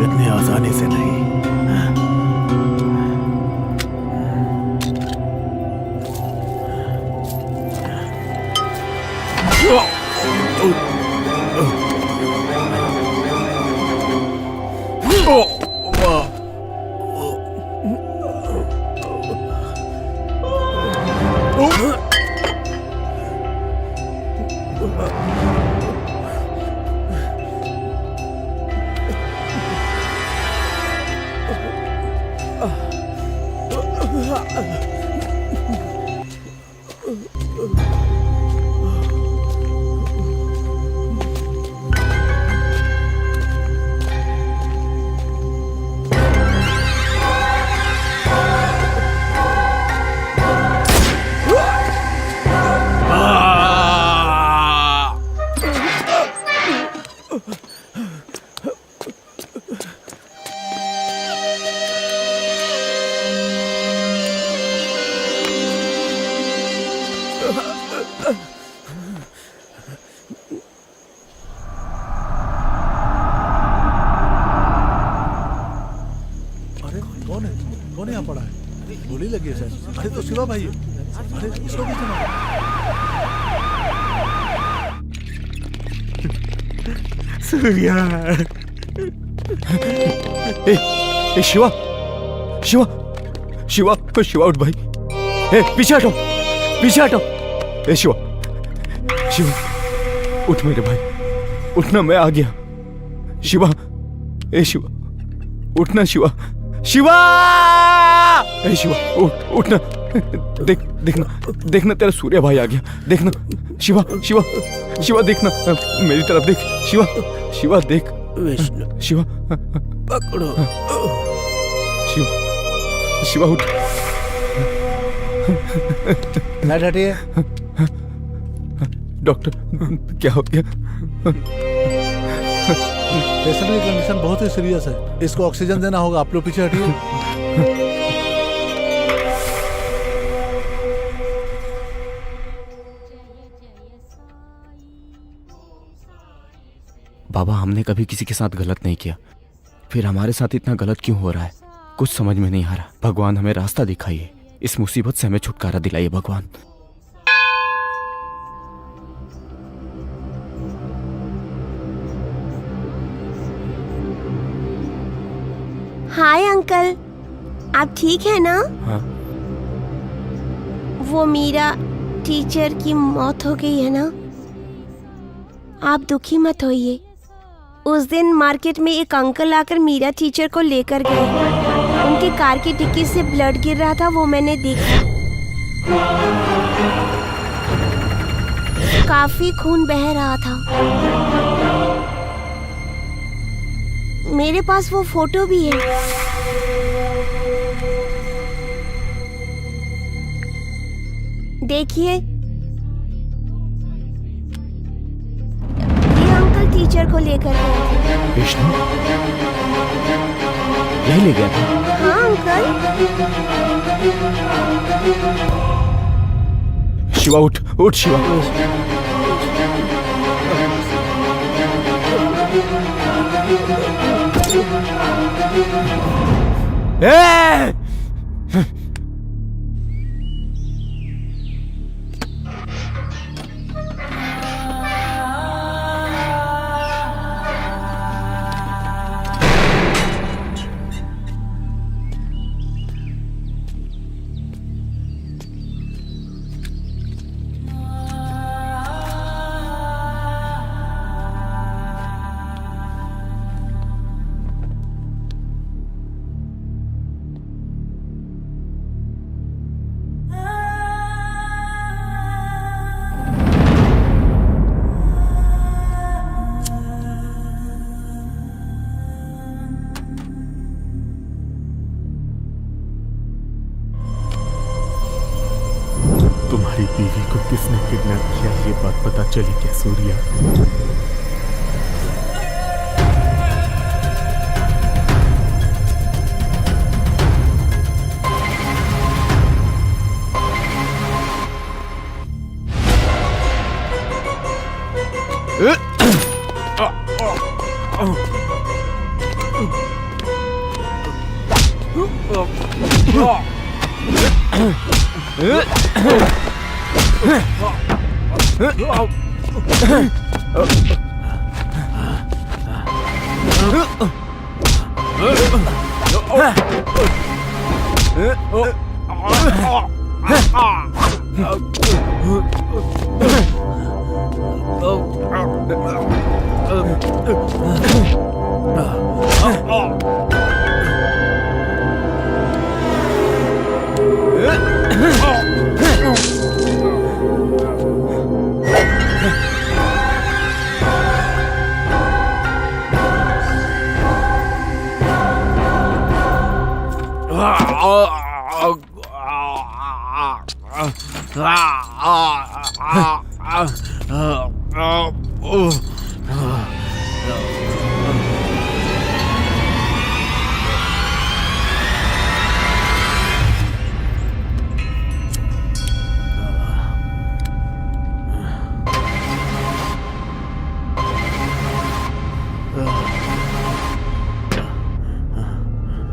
इतनी आसानी से नहीं। कौन यहाँ पड़ा है? गोली लगी है सर। अरे तो शिवा भाई है। अरे इसको भी सुना। सूर्या। ए शिवा, शिवा, शिवा, शिवा उठ भाई। ए पीछे हटो, पीछे हटो। ए शिवा, शिवा उठ मेरे भाई, उठना, मैं आ गया। शिवा, ए शिवा उठना, शिवा, शिवा, ए शिवा उठना, देखना, देखना तेरा सूर्या भाई आ गया। देखना शिवा, शिवा, शिवा देखना, मेरी तरफ देख। शिवा, शिवा देख। विष्णु, शिवा पकड़ो। शिवा, शिवा उठ। लाइट हटिए। डॉक्टर क्या हो गया? पेशेंट की कंडीशन बहुत ही सीरियस है, इसको ऑक्सीजन देना होगा। आप लोग पीछे हटिए। बाबा, हमने कभी किसी के साथ गलत नहीं किया, फिर हमारे साथ इतना गलत क्यों हो रहा है? कुछ समझ में नहीं आ रहा। भगवान हमें रास्ता दिखाइए, इस मुसीबत से हमें छुटकारा दिलाइए भगवान। हाय अंकल, आप ठीक है ना? हाँ। वो मीरा टीचर की मौत हो गई है ना? आप दुखी मत होइए। उस दिन मार्केट में एक अंकल आकर मीरा टीचर को लेकर गए। उनकी कार की डिक्की से ब्लड गिर रहा था, वो मैंने देखा। काफी खून बह रहा था। मेरे पास वो फोटो भी है। देखिए, ये अंकल टीचर को लेकर गए थे। विष्णु यही ले गया था? हाँ अंकल। शिवा उठ उठ शिवा। ए! तुम्हारी बीवी को किसने किडनैप किया, ये बात पता चली क्या सूर्या?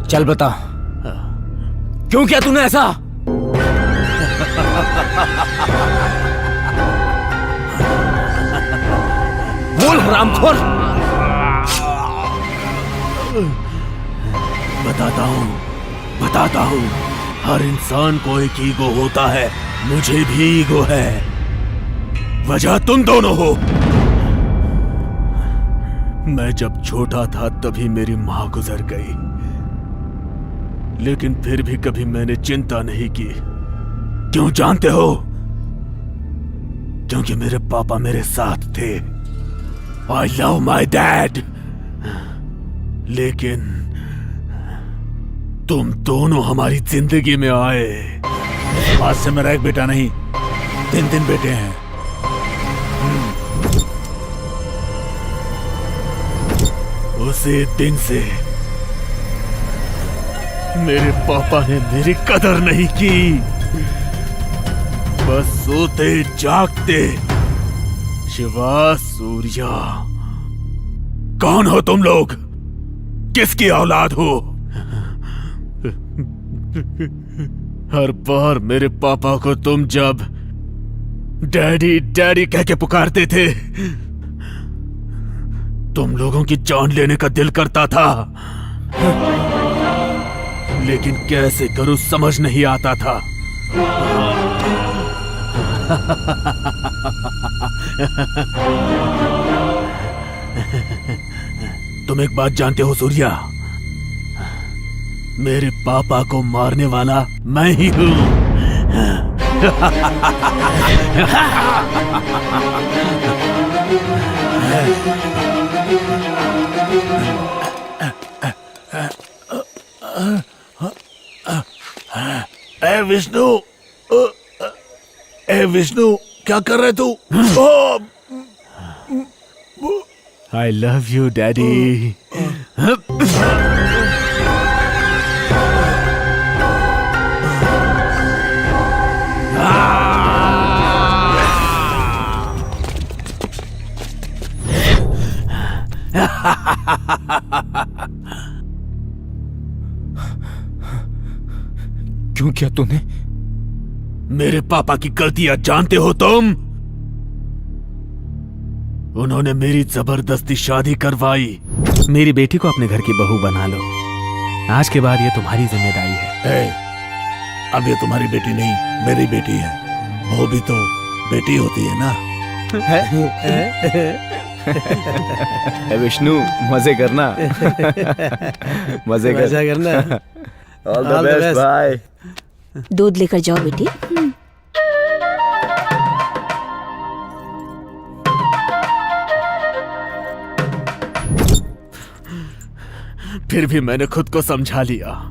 चल बता, क्यों किया तूने ऐसा? बोल हरामखोर। बताता हूँ। हर इंसान को एक ईगो होता है, मुझे भी ईगो है। वजह तुम दोनों हो। मैं जब छोटा था तभी मेरी माँ गुजर गई, लेकिन फिर भी कभी मैंने चिंता नहीं की। क्यों जानते हो? क्योंकि मेरे पापा मेरे साथ थे। I love my dad. लेकिन तुम दोनों हमारी जिंदगी में आए। आज से मेरा एक बेटा नहीं, 3 बेटे हैं। उसी दिन से मेरे पापा ने मेरी कदर नहीं की। बस सोते जागते शिवा, सूर्या, कौन हो तुम लोग? किसकी औलाद हो? हर बार मेरे पापा को तुम जब डैडी डैडी कह के पुकारते थे, तुम लोगों की जान लेने का दिल करता था, लेकिन कैसे करूं समझ नहीं आता था। तुम एक बात जानते हो सूर्या, मेरे पापा को मारने वाला मैं ही हूं। ए विष्णु, ए विष्णु, क्या कर रहे तू? I love you daddy. क्यों किया तूने? मेरे पापा की गलतियां जानते हो तुम? उन्होंने मेरी जबरदस्ती शादी करवाई। मेरी बेटी को अपने घर की बहू बना लो। आज के बाद ये तुम्हारी जिम्मेदारी है। अब ये तुम्हारी बेटी नहीं, मेरी बेटी है। वो भी तो बेटी होती है ना। विष्णु, मजे करना। मजे करना। All the best, bye. दूध लेकर जाओ बेटी। फिर भी मैंने खुद को समझा लिया।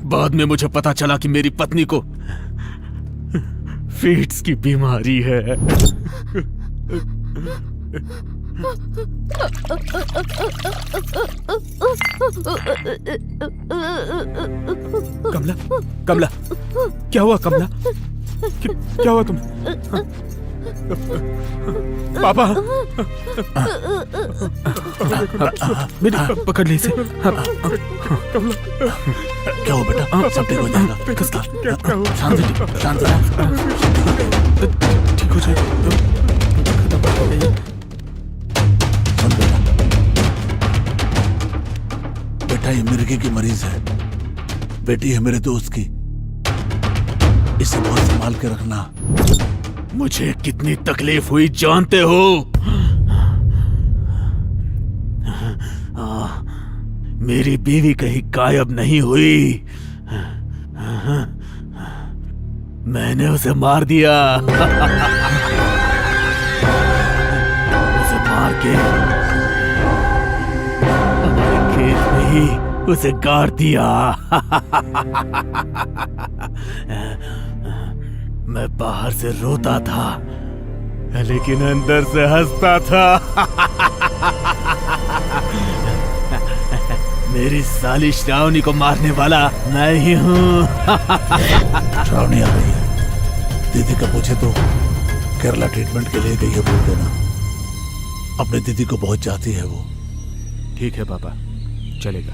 बाद में मुझे पता चला कि मेरी पत्नी को फीट्स की बीमारी है। कमला, कमला, क्या हुआ कमला? क्या हुआ तुम्हें? पापा, बेटा पकड़ ले इसे। क्या हुआ बेटा? सब ठीक हो जाएगा। किसका? शांत, शांत रहो। ठीक हो जाएगा। सुन बेटा, बेटा ये मिर्गी की मरीज है, बेटी है मेरे दोस्त की। इसे बहुत संभाल के रखना। मुझे कितनी तकलीफ हुई जानते हो? मेरी बीवी कहीं गायब नहीं हुई। मैंने उसे मार दिया। उसे मार के हमारे खेत में ही उसे गाड़ दिया। मैं बाहर से रोता था, लेकिन अंदर से हंसता था। मेरी साली श्रावणी को मारने वाला मैं ही हूँ। श्रावणी आ रही है। दीदी का पूछे तो केरला ट्रीटमेंट के लिए गई है बोल देना। अपने दीदी को बहुत चाहती है वो। ठीक है पापा, चलेगा।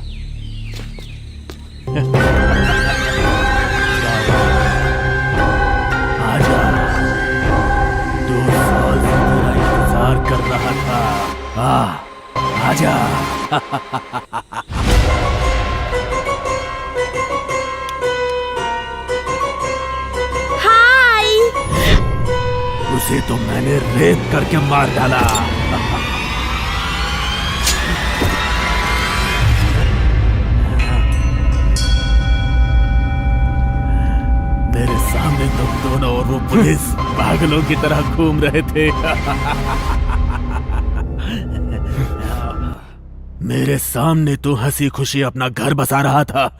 आजा, 2 साल से तेरा इंतजार कर रहा था। आजा। हाय। उसे तो मैंने रेप करके मार डाला। मेरे सामने तुम दोनों और वो पुलिस पागलों की तरह घूम रहे थे। मेरे सामने तू हंसी खुशी अपना घर बसा रहा था।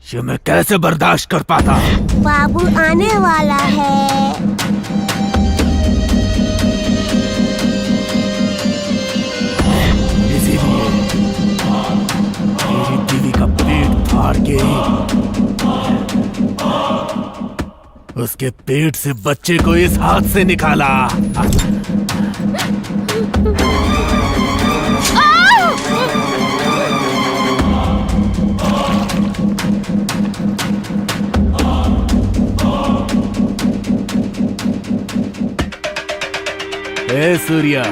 ये मैं कैसे बर्दाश्त कर पाता? बाबू आने वाला है। फाड़ के उसके पेट से बच्चे को इस हाथ से निकाला। ए सूर्या,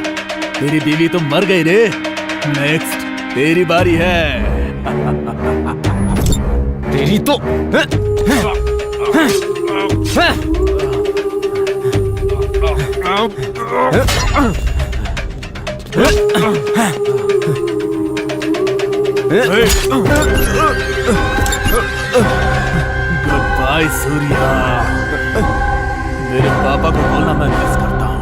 तेरी बीवी तो मर गई रे। नेक्स्ट तेरी बारी है। तेरी तो गुड बाय सूर्या। मेरे पापा को बोलना मैं मिस करता हूँ।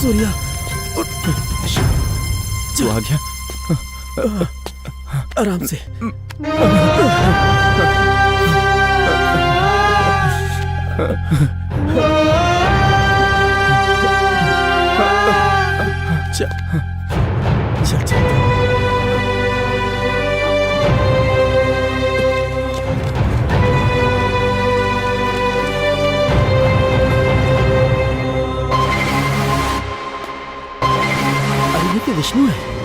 सूर्या, तू आ गया। आराम से। चल चल चल। अरे ये तो विष्णु है।